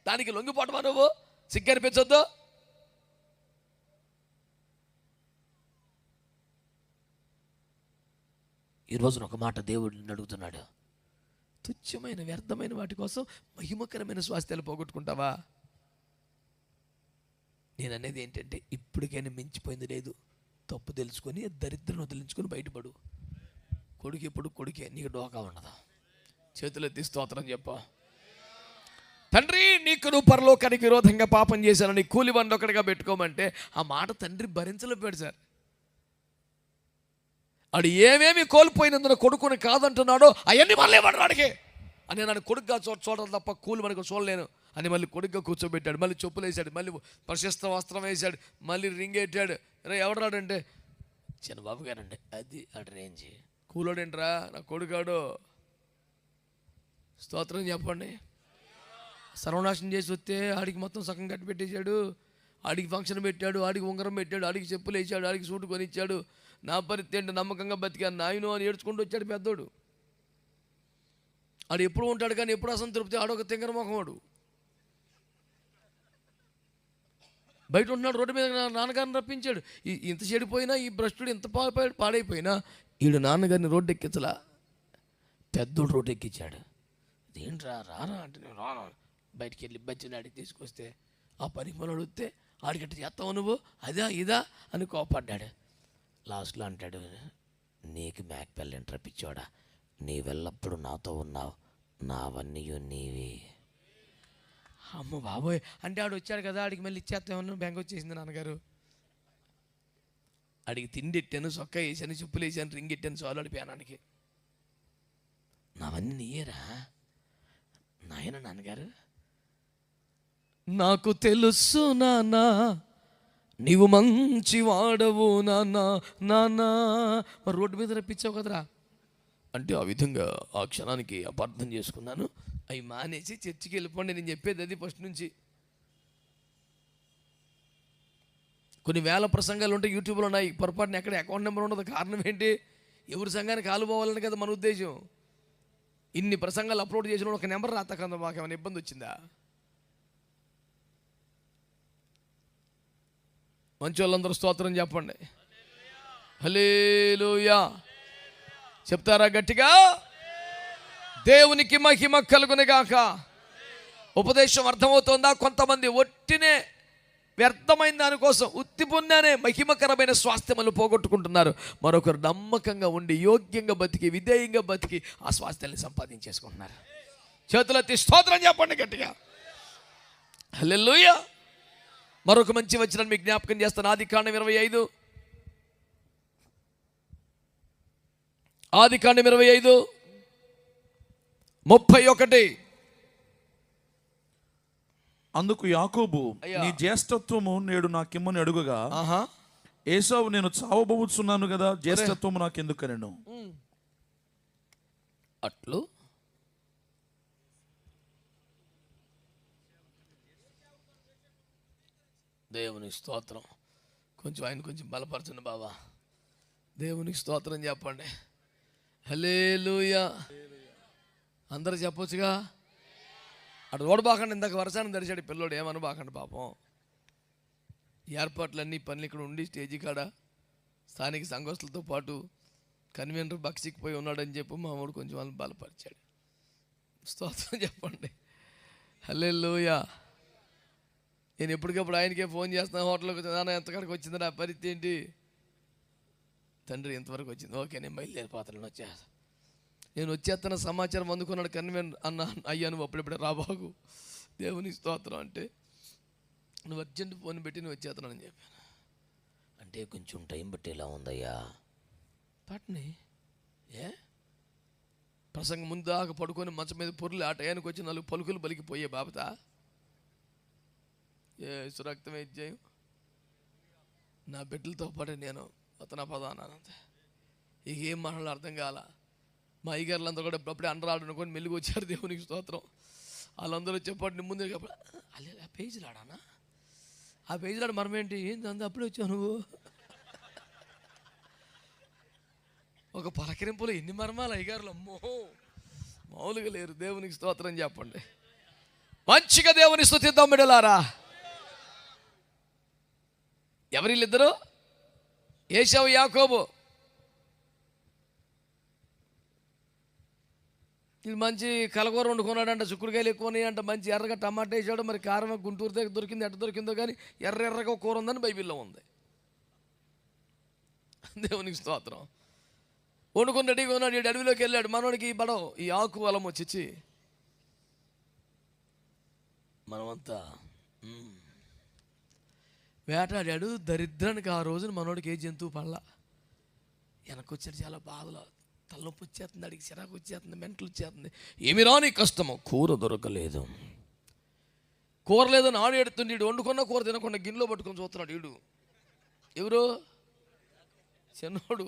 దానికి లొంగిపోవటమా? నువ్వు సిగ్గనిపించొద్దు. ఈరోజున ఒక మాట దేవుడిని అడుగుతున్నాడు. తుచ్చమైన వ్యర్థమైన వాటి కోసం మహిమకరమైన స్వాస్థ్యాలు పోగొట్టుకుంటావా? నేను అనేది ఏంటంటే ఇప్పటికైనా మించిపోయింది లేదు. తప్పు తెలుసుకొని దరిద్రం వదిలించుకొని బయటపడు. కొడుకు ఎప్పుడు కొడుకే, నీకు డోకా ఉండదు. చేతులు ఎత్తి స్తోత్రం చెప్ప. తండ్రి నీకు నువ్వు పరలోకానికి విరోధంగా పాపం చేశాను, నీ కూలివాడిని ఒకటిగా పెట్టుకోమంటే ఆ మాట తండ్రి భరించలేపాడు సార్. ఆడు ఏమేమి కోల్పోయినందున కొడుకుని కాదంటున్నాడో అవన్నీ మళ్ళీ ఇవ్వడు వాడికి అని. నన్ను కొడుకుగా చూడడం తప్ప కూలి మనకు చూడలేను అని మళ్ళీ కొడుకుగా కూర్చోబెట్టాడు. మళ్ళీ చెప్పులు వేసాడు, మళ్ళీ ప్రశస్త వస్త్రం వేశాడు, మళ్ళీ రింగ్ ఎట్టాడు. రే ఎవడాడంటే చిన్నబాబు గారండి, అది అటు రేంజ్. కూలోడేంట్రా నా కొడుకాడు. స్తోత్రం చెప్పండి. సర్వనాశనం చేసి వస్తే ఆడికి మొత్తం సగం కట్టి పెట్టేశాడు, ఆడికి ఫంక్షన్ పెట్టాడు, ఆడికి ఉంగరం పెట్టాడు, ఆడికి చెప్పులు వేసాడు, ఆడికి సూటు కొనిచ్చాడు. నా పరిస్థితి ఏంటి, నమ్మకంగా బతికాను నాయను అని ఏడ్చుకుంటూ వచ్చాడు పెద్దోడు. ఆడు ఎప్పుడు ఉంటాడు కానీ ఎప్పుడు అసంతృప్తి, ఆడొక తింగర మొహమాడు. బయట ఉంటున్నాడు, రోడ్డు మీద నాన్నగారిని రప్పించాడు. ఇంత చెడిపోయినా ఈ భ్రష్టుడు ఇంత పాడైపోయినా ఈడు నాన్నగారిని రోడ్డు ఎక్కించలా, పెద్దోడు రోడ్డు ఎక్కించాడు. ఏంట్రా రారా అంటే నేను రాను. బయటికి వెళ్ళి బజ్జిని అడిగి తీసుకొస్తే ఆ పని పనులు అడిగితే ఆడిగట్ట చేస్తావు నువ్వు, అదా ఇదా అని కోపడ్డాడు. లాస్ట్లో అంటాడు, నీకు మ్యాక్ పెళ్ళంట రప్పించాడా, నీవెల్లప్పుడు నాతో ఉన్నావు, నావన్నీ నీవి. అమ్మ బాబోయ్ అంటే ఆడు వచ్చాడు కదా, ఆడికి మళ్ళీ ఇచ్చేస్తామన్నా బెంగ వచ్చేసింది నాన్నగారు. ఆడికి తిండి ఎట్టాను, సొక్క వేసాను, చెప్పులు వేసాను, రింగ్ ఎట్టాను, చాలు అడిపోయానానికి. నావన్నీ నీయేరా నాయన. నాన్నగారు నాకు తెలుసు నాన్న నీవు మంచి వాడవు నాన్న, నాన్న మరి రోడ్డు మీద రప్పించావు కదరా అంటే ఆ విధంగా ఆ క్షణానికి అపార్థం చేసుకున్నాను. అవి మానేసి చర్చికి వెళ్ళిపోండి, నేను చెప్పేది అది ఫస్ట్ నుంచి. కొన్ని వేల ప్రసంగాలు ఉంటాయి యూట్యూబ్లో ఉన్నాయి, పొరపాటున ఎక్కడ అకౌంట్ నెంబర్ ఉండదు. కారణం ఏంటి, ఎవరి సంఘానికి కాలు పోవాలని కదా మన ఉద్దేశం. ఇన్ని ప్రసంగాలు అప్లోడ్ చేసిన ఒక నెంబర్ రాతకందా మాకు ఏమైనా ఇబ్బంది వచ్చిందా? మంచి వాళ్ళందరూ స్తోత్రం చెప్పండి. హల్లెలూయా చెప్తారా గట్టిగా? దేవునికి మహిమ కలుగునుగాక. ఉపదేశం అర్థమవుతుందా? కొంతమంది ఒట్టినే వ్యర్థమైన దానికోసం ఉత్తి పుణ్యానే మహిమకరమైన స్వాస్థ్యములు పోగొట్టుకుంటున్నారు. మరొకరు నమ్మకంగా ఉండి యోగ్యంగా బతికి విధేయంగా బతికి ఆ స్వాస్థ్యాన్ని సంపాదించేసుకుంటున్నారు. చేతులెత్తి స్తోత్రం చెప్పండి గట్టిగా. హల్లెలూయా. మరొక మంచి వచనాన్ని మీకు జ్ఞాపకం చేస్తాను. ఆదికాండం 25 31. అందుకు యాకోబు, నీ జ్యేష్ఠత్వము నేడు నాకిమ్మని అడుగుగా, ఏసావు నేను చావబోతున్నాను కదా, జ్యేష్ఠత్వము నాకెందుకనెను. అట్లు దేవుని స్తోత్రం. ఆయన కొంచెం బలపరచండి బాబా. దేవునికి స్తోత్రం చెప్పండి. హల్లెలూయా. అందరూ చెప్పొచ్చుగా. అటు ఓడబాకండి, ఇందాక వర్షాన్ని తెరిచాడు పిల్లోడు, ఏమనబాకండి పాపం. ఏర్పాట్లన్నీ పనులు ఇక్కడ ఉండి స్టేజీ కాడ స్థానిక సంఘస్థులతో పాటు కన్వీనర్ బక్సికి పోయి ఉన్నాడని చెప్పి మా వాడు కొంచెం వాళ్ళని బలపరిచాడు. స్తోత్రం చెప్పండి. హల్లెలూయా. నేను ఎప్పటికప్పుడు ఆయనకే ఫోన్ చేస్తాను, హోటల్కి నాన్న ఎంతకాడికి వచ్చింది నా పరిస్థితి ఏంటి, తండ్రి ఎంతవరకు వచ్చింది, ఓకే నేను బయలుదేరిపోతాను వచ్చేస్తా. నేను వచ్చేస్తున్న సమాచారం అందుకున్నాడు కన్వీనర్, అన్న అయ్యా నువ్వు అప్పుడెప్పుడే రాబాగు, దేవుని స్తోత్రం అంటే నువ్వు అర్జెంట్ ఫోన్ పెట్టి నువ్వు వచ్చేస్తున్నానని చెప్పాను. అంటే కొంచెం టైం బట్టేలా ఉందయ్యా పట్ని. ప్రసంగం ముందు దాకా పడుకొని మంచం మీద పొరులు ఆ టయానికి వచ్చి 4 పలుకులు పలికిపోయే బాబత సురక్తమే ఇచ్చేయం. నా బిడ్డలతో పాటు నేను అతన పదానంతే. ఇక ఏం మాటలు అర్థం కాల. మా అయ్యగారులంతా కూడా అప్పుడే అండరాడు అనుకొని మెల్లిగి వచ్చారు. దేవునికి స్తోత్రం. వాళ్ళందరూ చెప్పండి ముందు అల్లే ఆ పేజీలు ఆడానా, ఆ పేజీలు ఆడ మరమేంటి, ఏంటి అంత అప్పుడే వచ్చావు నువ్వు. ఒక పలకరింపులు ఎన్ని మర్మాలు అయ్యగారులు, అమ్మో మామూలుగా లేరు. దేవునికి స్తోత్రం చెప్పండి. మంచిగా దేవుని స్తుతిద్దాం బిడ్డలారా. ఎవరిద్దరు? ఏశావు యాకోబు. ఇది మంచి కలగూర వండుకున్నాడంట, చుక్కుడుకాయలు ఎక్కువ ఉన్నాయంట, మంచి ఎర్రగా టమాటా వేసాడు. మరి కారం గుంటూరు దగ్గర దొరికింది, ఎట్ట దొరికిందో కానీ ఎర్రగా కూర ఉందని బైబిల్లో ఉంది. దేవునికి స్తోత్రం. వండుకుని రెడీగా ఉన్నాడు. అడవిలోకి వెళ్ళాడు. మనోడికి ఈ ఆకు వలం వచ్చి మనమంతా వేటాడాడు. దరిద్రానికి ఆ రోజున మనోడికి ఏ జంతువు పడలా. వెనకొచ్చాడు, చాలా బాధలో, తలనొప్పి వచ్చేస్తుంది, అడిగి చిరాకు వచ్చేస్తుంది, మెంటలు వచ్చేస్తుంది. ఏమి రాని కష్టము, కూర దొరకలేదు. కూర లేదని ఆడు ఎడుతుంది. వీడు వండుకున్న కూర తినకుండా గిన్నెలో పట్టుకొని చూస్తున్నాడు. వీడు ఎవరు? చిన్నోడు.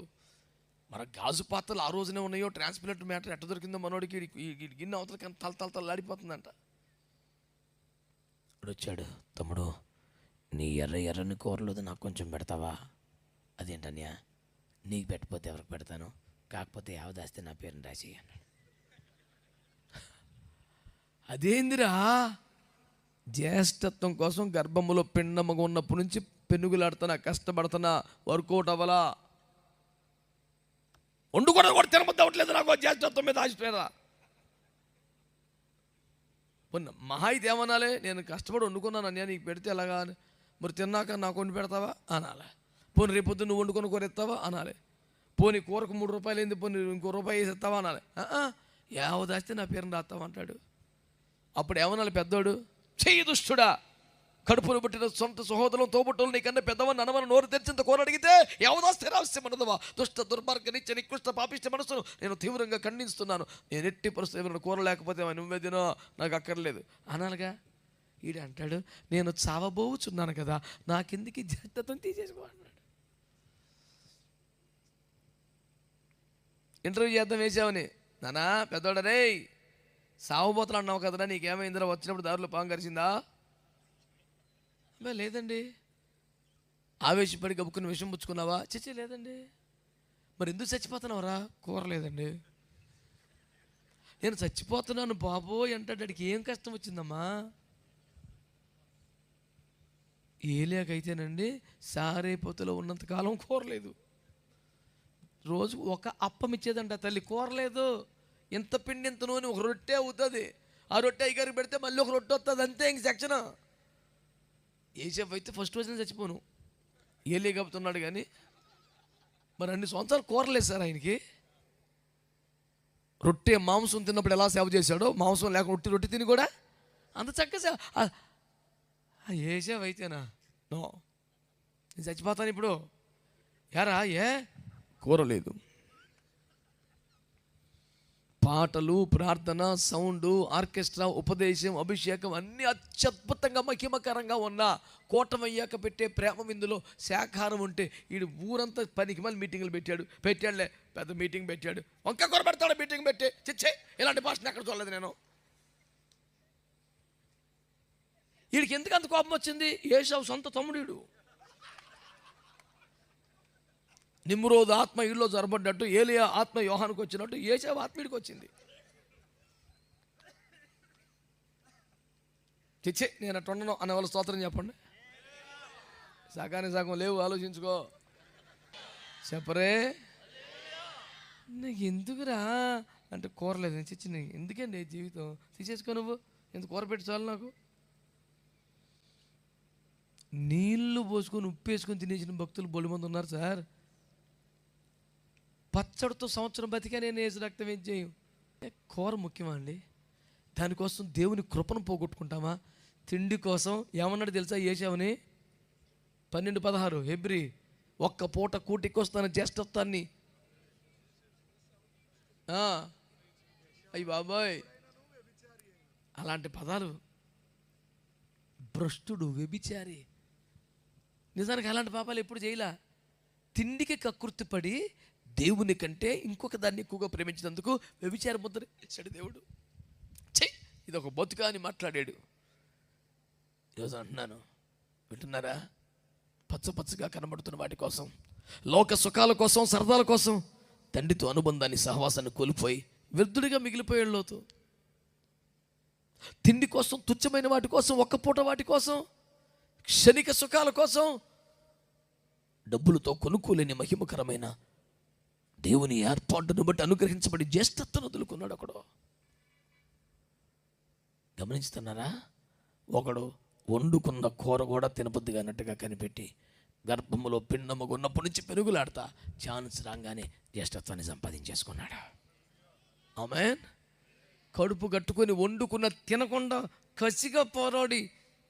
మన గాజు పాత్రలు ఆ రోజునే ఉన్నాయో, ట్రాన్స్ప్లాంట్ మ్యాటర్ ఎట్ట దొరికిందో మనోడికి. ఈ గిన్నె అవతల కానీ తలతలలాడిపోతుందంట. ఇప్పుడు వచ్చాడు, తమ్ముడు నీ ఎర్రని కూరలేదు నాకు కొంచెం పెడతావా? అదేంటన్యా, నీకు పెట్టకపోతే ఎవరికి పెడతాను, కాకపోతే యావదాస్తే నా పేరుని రాసి అన్నాడు. అదేందిరా, జ్యేష్ఠత్వం కోసం గర్భములో పిండమ్మగా ఉన్నప్పటి నుంచి పెనుగులాడుతున్నా, కష్టపడుతున్నా, వర్కౌట్ అవ్వలా, వండుకోవడం కూడా తినబుద్ధి అవ్వట్లేదు నాకు, జ్యేష్ఠత్వం మీద ఆశపోయారా? మహా ఇది ఏమనాలి, నేను కష్టపడి వండుకున్నాను అన్యా, నీకు పెడితే ఎలాగా, మరి తిన్నాక నాకు వండి పెడతావా అనాలి. పోనీ రేపొద్దు నువ్వు వండుకొని కూర ఎత్తావా అనాలి. పోనీ కూరకు 3 రూపాయలు ఏంది, పోనీ ఇంకో రూపాయి వేసి ఎత్తావా అనాలి. యావదాస్తే నా పేరుని రాస్తామంటాడు. అప్పుడు ఏమనాలి పెద్దోడు, చెయ్యి దుష్టుడా, కడుపును పుట్టిన సొంత సహోదరులను తోబుట్టులు నీకన్నా పెద్దవని అనవని నోరు తెరిచింత కూర అడిగితే యావదాస్తే రహస్యం అనదవా? దుష్ట దుర్మార్గ నిత్య నికృష్ట పాపిష్ట మనసును నేను తీవ్రంగా ఖండిస్తున్నాను. నేను ఎట్టి పరిస్థితుల్లో కూర లేకపోతే నువ్వే తినో, నాకు అక్కర్లేదు అనాలిగా. ఈడు అంటాడు, నేను చావబోచున్నాను కదా, నాకెందుకు జ్యేష్ఠత్వం తీసేసుకో అన్నాడు. ఇంటర్వ్యూ చేద్దాం వేసావని, నానా పెద్దోడరే సావబోతులు అన్నావు కదరా, నీకేమైందిరా, వచ్చినప్పుడు దారిలో పాము కరిచిందా? లేదండి. ఆవేశపడి గబుక్కుని విషం పుచ్చుకున్నావా? చచ్చి లేదండి. మరి ఎందుకు చచ్చిపోతున్నావురా? కూర లేదండి. నేను చచ్చిపోతున్నాను బాబోయ్ అంటాడు. వాడికి ఏం కష్టం వచ్చిందమ్మా? ఏలేకైతేనండి సారేపోతులో ఉన్నంతకాలం కూరలేదు. రోజు ఒక అప్పం ఇచ్చేదంట తల్లి, కూరలేదు. ఇంత పిండి ఇంత నూనె, ఒక రొట్టె అవుతుంది. ఆ రొట్టె అయ్యగారికి పెడితే మళ్ళీ ఒక రొట్టె వస్తుంది, అంతే. ఇంక సెక్షన్ ఏసేపు అయితే ఫస్ట్ రోజున చచ్చిపోను. ఏలే కప్పుతున్నాడు కానీ మరి అన్ని సంవత్సరాలు కూరలేదు సార్ ఆయనకి. రొట్టె మాంసం తిన్నప్పుడు ఎలా సేవ చేశాడో, మాంసం లేకుండా రొట్టె తిని కూడా అంత చక్కగా సేవ. ఏసేపు అయితేనా నో, నేను చచ్చిపోతాను ఇప్పుడు. యారా కూర లేదు. పాటలు, ప్రార్థన, సౌండ్, ఆర్కెస్ట్రా, ఉపదేశం, అభిషేకం అన్నీ అత్యద్భుతంగా మహిమకరంగా ఉన్న కోటమయ్యాక పెట్టే ప్రేమ విందులో శాఖారం ఉంటే వీడు ఊరంతా పనికి మళ్ళీ మీటింగులు పెట్టాడులే, పెద్ద మీటింగ్ పెట్టాడు. వంక కూర పెడతాడు మీటింగ్ పెట్టి. చిచ్చే, ఇలాంటి భాషను ఎక్కడ చూడలేదు నేను. వీడికి ఎందుకు అంత కోపం వచ్చింది? ఏశావు సొంత తమ్ముడు. నిమ్రోదు ఆత్మ ఇళ్ళలో జరబడ్డట్టు, ఏలియా ఆత్మ యోహానికి వచ్చినట్టు ఏశావు ఆత్మీడికి వచ్చింది. చిచ్చే, నేను అట్టు ఉండను అనే వాళ్ళు స్తోత్రం చెప్పండి. సగానికి సగం లేవు, ఆలోచించుకో. చెప్పరే, నీకు ఎందుకురా అంటే కూరలేదు. చిచ్చి నీకు ఎందుకండి జీవితం, తీసేసుకో నువ్వు, ఎంత కూర పెట్టి చాలు నాకు. నీళ్లు పోసుకొని ఉప్పేసుకొని తినేసిన భక్తులు బొలిమంది ఉన్నారు సార్. పచ్చడితో సంవత్సరం బతికా నేను ఏసు రక్తం ఏం చేయం. కూర ముఖ్యమా అండి? దానికోసం దేవుని కృపను పోగొట్టుకుంటామా? తిండి కోసం ఏమన్నాడు తెలుసా ఏశావుని? 12:16 హెబ్రీ, ఒక్క పూట కూటికి వస్తాను జ్యేష్ఠత్వాన్ని. అయ్యి బాబాయ్, అలాంటి పదాలు. భ్రష్టుడు, వ్యభిచారి. నిజానికి అలాంటి పాపాలు ఎప్పుడు చేయలా. తిండికి కకృతిపడి దేవుని కంటే ఇంకొక దాన్ని ఎక్కువగా ప్రేమించినందుకు వ్యభిచార ముద్ర ఇచ్చాడు దేవుడు. ఇది ఒక బతుక అని మాట్లాడాడు. ఈరోజు అంటున్నాను, వింటున్నారా? పచ్చగా కనబడుతున్న వాటి కోసం, లోక సుఖాల కోసం, సరదాల కోసం తండ్రితో అనుబంధాన్ని, సహవాసాన్ని కోల్పోయి వ్యర్థుడిగా మిగిలిపోయాడు లోతు. తిండి కోసం, తుచ్చమైన వాటి కోసం, ఒక్క పూట వాటి కోసం, క్షణిక సుఖాల కోసం, డబ్బులతో కొనుక్కోలేని మహిమకరమైన దేవుని ఏర్పాటును బట్టి అనుగ్రహించబడి జ్యేష్ఠత్వం వదులుకున్నాడు ఒకడు. గమనిస్తున్నారా? ఒకడు వండుకున్న కూర కూడా తినబుద్దిగా అన్నట్టుగా కనిపెట్టి గర్భములో పిండముగా ఉన్నప్పటి నుంచి పెరుగులాడతా ఛాన్స్ రాగానే జ్యేష్ఠత్వాన్ని సంపాదించేసుకున్నాడు. ఆమేన్. కడుపు కట్టుకొని వండుకున్న తినకుండా కసిగా పోరాడి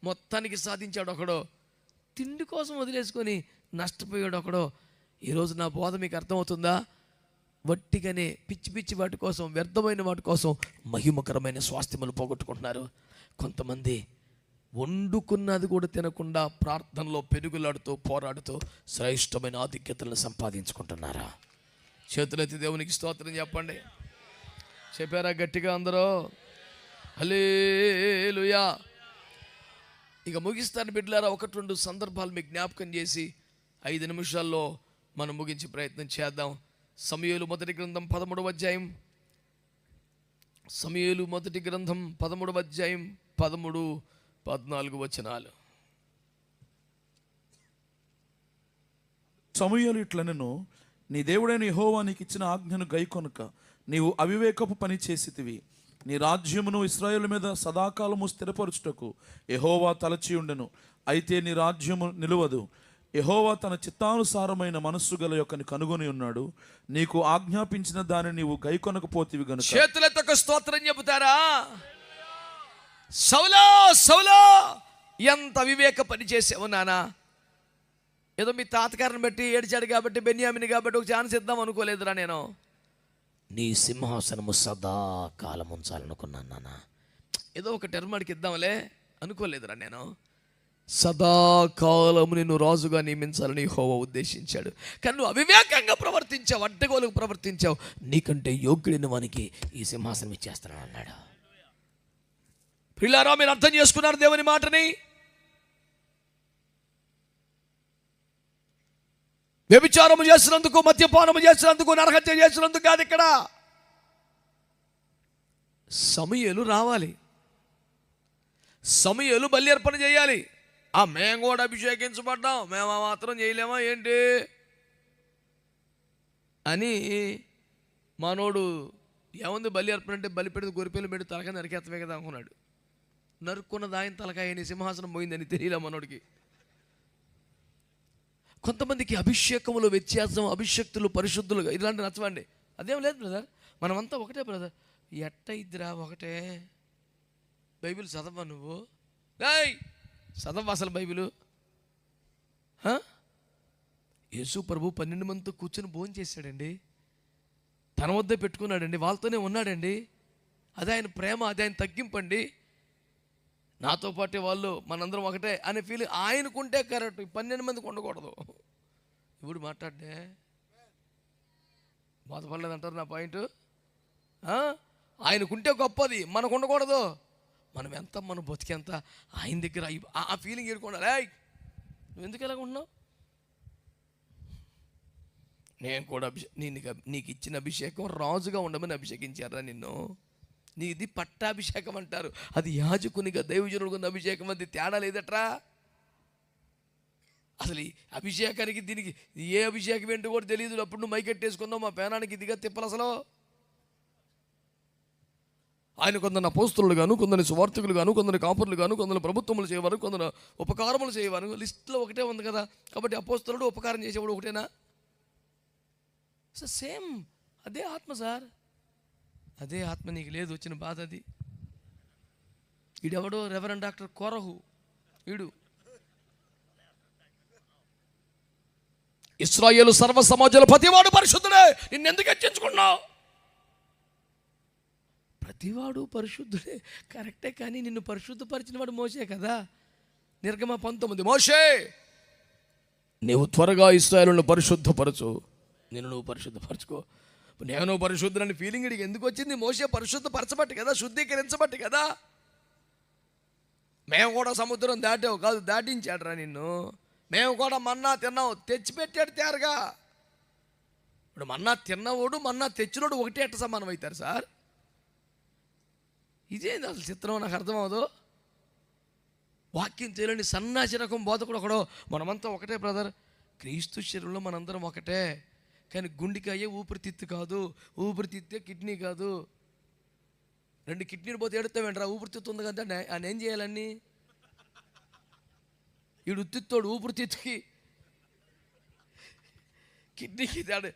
మొత్తానికి సాధించాడు ఒకడో, తిండి కోసం వదిలేసుకొని నష్టపోయాడు ఒకడో. ఈరోజు నా బోధ మీకు అర్థమవుతుందా? వట్టిగానే పిచ్చి పిచ్చి వాటి కోసం, వ్యర్థమైన వాటి కోసం మహిమకరమైన స్వాస్థ్యములు పోగొట్టుకుంటున్నారు. కొంతమంది వండుకున్నది కూడా తినకుండా ప్రార్థనలో పెరుగులాడుతూ పోరాడుతూ శ్రేష్టమైన ఆధిక్యతలను సంపాదించుకుంటున్నారా? చేతులెత్తి దేవునికి స్తోత్రం చెప్పండి. చెప్పారా గట్టిగా అందరూ? హల్లెలూయా. ఇక ముగిస్తాను బిడ్డలారా. 1-2 సందర్భాలు మీకు జ్ఞాపకం చేసి 5 నిమిషాల్లో మనం ముగించే ప్రయత్నం చేద్దాం. సమూయేలు మొదటి గ్రంథం 13వ అధ్యాయం. సమూయేలు మొదటి గ్రంథం 13వ అధ్యాయం 13-14 వచనాలు. సమూయేలు ఇట్లనెను, నీ దేవుడైన యెహోవా నీకు ఇచ్చిన ఆజ్ఞను గైకొనక నీవు అవివేకపు పని చేసితివి. నీ రాజ్యమును ఇశ్రాయేలు మీద సదాకాలము స్థిరపరచుటకు యెహోవా తలచి ఉండెను. అయితే నీ రాజ్యము నిలువదు. యెహోవా తన చిత్తానుసారమైన మనస్సు గల యొక్కని కనుగొని ఉన్నాడు. నీకు ఆజ్ఞాపించిన దాన్ని నీవు గైకొనకపోతివి గనుక. చేతులెత్తి స్తోత్రం చెబుతారా? సౌలా సౌలా, ఎంత అవివేక పని చేసావు నానా. ఏదో మీ తాతగారిని బట్టి ఏడిచాడు కాబట్టి, బెన్యామిని కాబట్టి ఒక ఛాన్స్ ఇద్దాం అనుకోలేదురా నేను. నీ సింహాసనము సదాకాలం ఉంచాలనుకున్నాను నాన్న. ఏదో ఒక టర్మాడికి ఇద్దాంలే అనుకోలేదురా నేను. సదాకాలము నిన్ను రాజుగా నియమించాలని యెహోవా ఉద్దేశించాడు. కానీ నువ్వు అవివేకంగా ప్రవర్తించావు, అడ్డగోలుకు ప్రవర్తించావు. నీకంటే యోగ్యుడిని వానికి ఈ సింహాసనం ఇచ్చేస్తాను అన్నాడు. ప్రియులారా, మీరు అర్థం చేసుకున్నారు దేవుని మాటని? వ్యభిచారము చేసినందుకు, మద్యపానము చేసినందుకు, నరహత్య చేసినందుకు కాదు ఇక్కడ. సమూయేలు రావాలి, సమూయేలు బలి అర్పణ చేయాలి. మేము కూడా అభిషేకించబడ్డాం, మేము మాత్రం చేయలేమా ఏంటి అని మనోడు ఏముంది బలి అర్పణ అంటే బలి పెడితే గొరిపిల్లు పెడితే తలకాయ నరికేత్తమే కదా అనుకున్నాడు. నరుక్కున్నది ఆయన తలకాయ, నీ సింహాసనం పోయిందని తెలియలే మనోడికి. కొంతమందికి అభిషేకములు వ్యత్యాసం, అభిషక్తులు పరిశుద్ధులుగా ఇలాంటి నచ్చవండి. అదేం లేదు బ్రదర్, మనమంతా ఒకటే బ్రదర్. ఎట్ట ఇద్దిరా ఒకటే. బైబిల్ చదవా నువ్వు? చదవ అసలు బైబిలు. యేసు ప్రభు 12 మందితో కూర్చొని భోజనం చేశాడండి, తన వద్దే పెట్టుకున్నాడండి, వాళ్ళతోనే ఉన్నాడండి. అదే ఆయన ప్రేమ, అదే ఆయన తగ్గింపండి. నాతో పాటే వాళ్ళు మనందరం ఒకటే అనే ఫీలింగ్ ఆయనకుంటే కరెక్ట్. 12 మందికి ఉండకూడదు. ఇప్పుడు మాట్లాడే బాధపడలేదంటారు నా పాయింట్. ఆయనకుంటే గొప్పది, మనకు ఉండకూడదు. మనం ఎంత, మనం బతికేంత ఆయన దగ్గర ఆ ఫీలింగ్ ఏడుకోండి. నువ్వు ఎందుకు ఎలాగ ఉన్నావు? నేను కూడా నీకు ఇచ్చిన అభిషేకం రాజుగా ఉండమని అభిషేకించారా నిన్ను? నీది పట్టాభిషేకం అంటారు, అది యాజకునిగా దైవజనుడుగా అభిషేకం. అది తేడా లేదట్రా. అసలు ఈ అభిషేకానికి దీనికి ఏ అభిషేకం ఏంటో కూడా తెలియదు. అప్పుడు నువ్వు మైకెట్టేసుకుందావు, మా పేనానికి ఇదిగా తిప్పలు. అసలు ఆయన కొందరు అపోస్తలులు గాను, కొందరు సువార్థికులు గాను, కొందరు కాపురులు గాను, కొందరు ప్రభుత్వములు చేయవారు, కొందరు ఉపకారములు చేయవారు. లిస్టులో ఒకటే ఉంది కదా. కాబట్టి అపోస్తలుడు, ఉపకారం చేసేవాడు ఒకటేనా? సార్ సేమ్ అదే ఆత్మ సార్. అదే ఆత్మ నీకు లేదు, వచ్చిన బాధ అది. ఈడెవడో రెవరెండ్ డాక్టర్ కోరహు, వీడు ఇశ్రాయేలు సర్వ సమాజంలో ప్రతివాడు పరిశుద్ధుడే, నిన్నెందుకు హెచ్చించుకున్నావు? ప్రతివాడు పరిశుద్ధుడే కరెక్టే, కానీ నిన్ను పరిశుద్ధపరిచిన వాడు మోసే కదా. నిర్గమ 19, మోషే నీవు త్వరగా ఇశ్రాయేలును పరిశుద్ధపరచు, నిన్ను నువ్వు పరిశుద్ధపరచుకో. నేను పరిశుద్ధులని ఫీలింగ్ ఇడికి ఎందుకు వచ్చింది? మోసే పరిశుద్ధపరచబట్టి కదా, శుద్ధీకరించబట్టి కదా. మేము కూడా సముద్రం దాటావు కాదు, దాటించాడురా నిన్ను. మేము కూడా మన్నా తిన్నావు, తెచ్చిపెట్టాడు తేరగా. ఇప్పుడు మన్నా తిన్నవాడు, మన్నా తెచ్చినోడు ఒకటే ఎట్ట సమానం అవుతారు సార్? ఇదేంది అసలు చిత్రం? నాకు అర్థమవుదు. వాక్యం తెలియని సన్నాసి రకం బోధకుడు ఒకడో. మనమంతా ఒకటే బ్రదర్, క్రీస్తు శరీరంలో మనందరం ఒకటే. కానీ గుండెకాయ ఊపిరితిత్తు కాదు, ఊపిరితిత్తే కిడ్నీ కాదు. 2 కిడ్నీలు పోతే ఎడుతావేంట్రా? ఊపిరితిత్తు ఉంది కదా, ఆయన ఏం చేయాలన్నీ? ఈడు ఉత్తిత్తోడు ఊపిరితిత్తుకి కిడ్నీకి తేడా.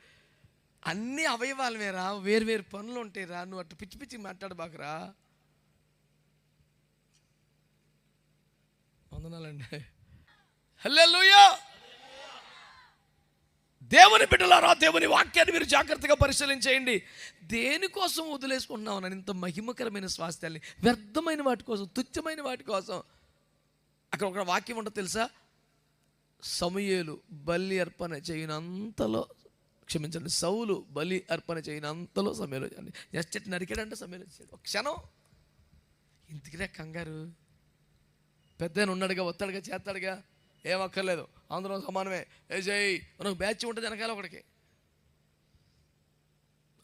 అన్ని అవయవాలమేరా, వేరు వేరు పనులు ఉంటాయిరా, నువ్వు అటు పిచ్చి పిచ్చి మాట్లాడబాకరా. వందనాలండి. హల్లెలూయా. దేవుని బిడ్డలారా, దేవుని వాక్యాన్ని మీరు జాగ్రత్తగా పరిశీలించేయండి. దేనికోసం వదిలేసుకుంటున్నావు నన్ను ఇంత మహిమకరమైన స్వాస్థ్యాన్ని? వ్యర్థమైన వాటి కోసం, తుచ్చమైన వాటి కోసం. అక్కడ ఒక వాక్యం ఉంటుంది తెలుసా? సమూయేలు బలి అర్పణ చేయనంతలో, క్షమించండి, సౌలు బలి అర్పణ చేయనంతలో సమయంలో జస్ట్ నరికాడంటే సమయంలో వచ్చాడు. ఒక క్షణం ఇంతకిరా కంగారు. పెద్ద ఉన్నాడుగా, వస్తాడుగా, చేస్తాడుగా, ఏం అక్కర్లేదు, అందరం సమానమే, ఏ చేయి, మనకు బ్యాచ్ ఉంటుంది వెనకాల ఒకడికి.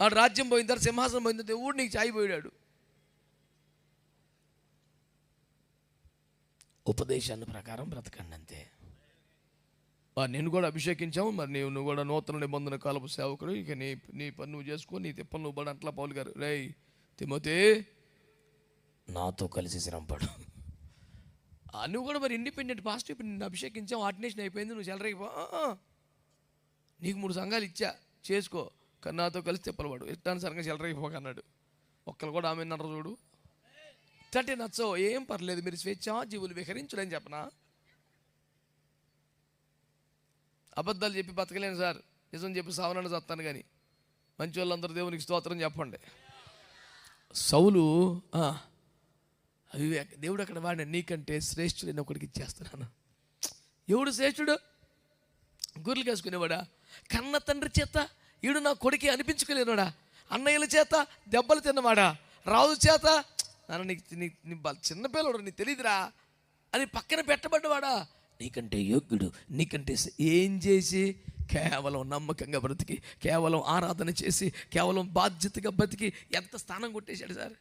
ఆడు రాజ్యం పోయిన తర్వాత, సింహాసనం పోయిన తర్వాత ఊడు నీకు చాయి పోయాడు. ఉపదేశాన్ని ప్రకారం బ్రతకండి అంతే. నేను కూడా అభిషేకించాము, మరి నువ్వు కూడా నూతన నిబంధన కాలపు సేవకుడు, ఇక నీ పని నువ్వు చేసుకో, నీ తిప్పలు నువ్వు పడు అంట్లా పౌలు గారు. రేయ్ తిమోతి, నాతో కలిసి శ్రమపడు. నువ్వు కూడా మరి ఇండిపెండెంట్ పాజిటివ్. ఇప్పుడు నిన్ను అభిషేకించావు, ఆర్డినేషన్ అయిపోయింది, నువ్వు చెలరైపో. నీకు 3 సంఘాలు ఇచ్చా, చేసుకో, కానీ నాతో కలిసి తిప్పలవాడు, ఇష్టానుసారంగా చెలరైపోకన్నాడు. ఒక్కరు కూడా ఆమె అన్నారు చూడు. ఇట్టంటే నచ్చో, ఏం పర్లేదు, మీరు స్వేచ్ఛా జీవులు విహరించులని చెప్పనా? అబద్ధాలు చెప్పి బతకలేను సార్, నిజం చెప్పి సావనాన్ని చస్తాను, కానీ మంచి వాళ్ళందరూ దేవునికి స్తోత్రం చెప్పండి. సౌలు అవివేక, దేవుడు అక్కడ వాడిన నీకంటే శ్రేష్ఠుడైన ఒకడికి ఇచ్చేస్తున్నాను. ఎవడు శ్రేష్ఠుడు? గొర్రెలు కాసుకునేవాడా? కన్న తండ్రి చేత ఈడు నా కొడుకే అనిపించుకోలేనాడా? అన్నయ్యల చేత దెబ్బలు తిన్నవాడా? రాజు చేత నాన్న నీకు చిన్నపిల్లడు, నీకు తెలియదురా అని పక్కన పెట్టబడ్డవాడా? నీకంటే యోగ్యుడు, నీకంటే ఏం చేసి కేవలం నమ్మకంగా బ్రతికి, కేవలం ఆరాధన చేసి, కేవలం బాధ్యతగా బతికి ఎంత స్థానం కొట్టేశాడు సార్.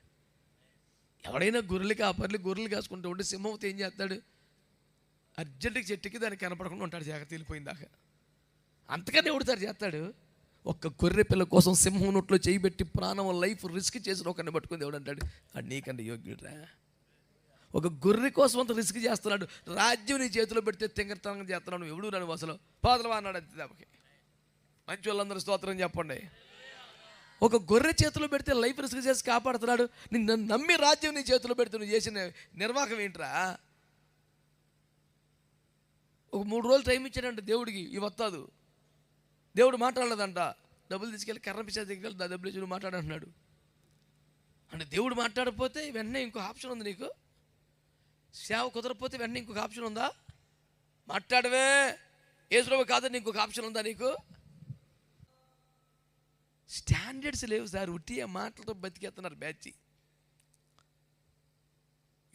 ఎవడైనా గొర్రెలు కాపర్లు గొర్రెలు కాసుకుంటూ ఉంటే సింహంతో ఏం చేస్తాడు? అర్జెంటుగా చెట్టుకి దానికి కనపడకుండా ఉంటాడు, జాగ్రత్త వెళ్ళిపోయిందాక. అంతకన్నా ఎవడుతారు చేస్తాడు? ఒక్క గొర్రె పిల్ల కోసం సింహం నోట్లో చేయబెట్టి ప్రాణం లైఫ్ రిస్క్ చేసిన ఒకరిని పట్టుకుని దేవుడు అంటాడు, అది నీకంటే యోగ్యుడురా. ఒక గొర్రె కోసం అంత రిస్క్ చేస్తున్నాడు. రాజ్యం నీ చేతిలో పెడితే తింగరతనంగా చేస్తున్నాడు. నువ్వు ఎవడు రాని అసలు పాదలు అన్నాడు అంతే. దానికి మంచి వాళ్ళందరూ స్తోత్రం చెప్పండి. ఒక గొర్రె చేతిలో పెడితే లైఫ్ రిస్క్ చేసి కాపాడుతున్నాడు. నిన్ను నమ్మి రాజ్యం నీ చేతిలో పెడితే నువ్వు చేసిన నిర్వాహకం ఏంట్రా? ఒక 3 రోజులు టైం ఇచ్చాడంట దేవుడికి, ఈ వస్తాదు. దేవుడు మాట్లాడలేదంట, డబ్బులు తీసుకెళ్ళి కర్ర పిచ్చేది దగ్గర డబ్బులు ఇచ్చి మాట్లాడంటున్నాడు. అంటే దేవుడు మాట్లాడకపోతే వెంటనే ఇంకో ఆప్షన్ ఉంది నీకు. సేవ కుదరకపోతే వెంటనే ఇంకొక ఆప్షన్ ఉందా? మాట్లాడవే యేసుప్రభు కాదని ఇంకొక ఆప్షన్ ఉందా నీకు? స్టాండర్డ్స్ లేవు సార్, ఉట్టిగా మాటలతో బతికేస్తున్నారు బ్యాచ్.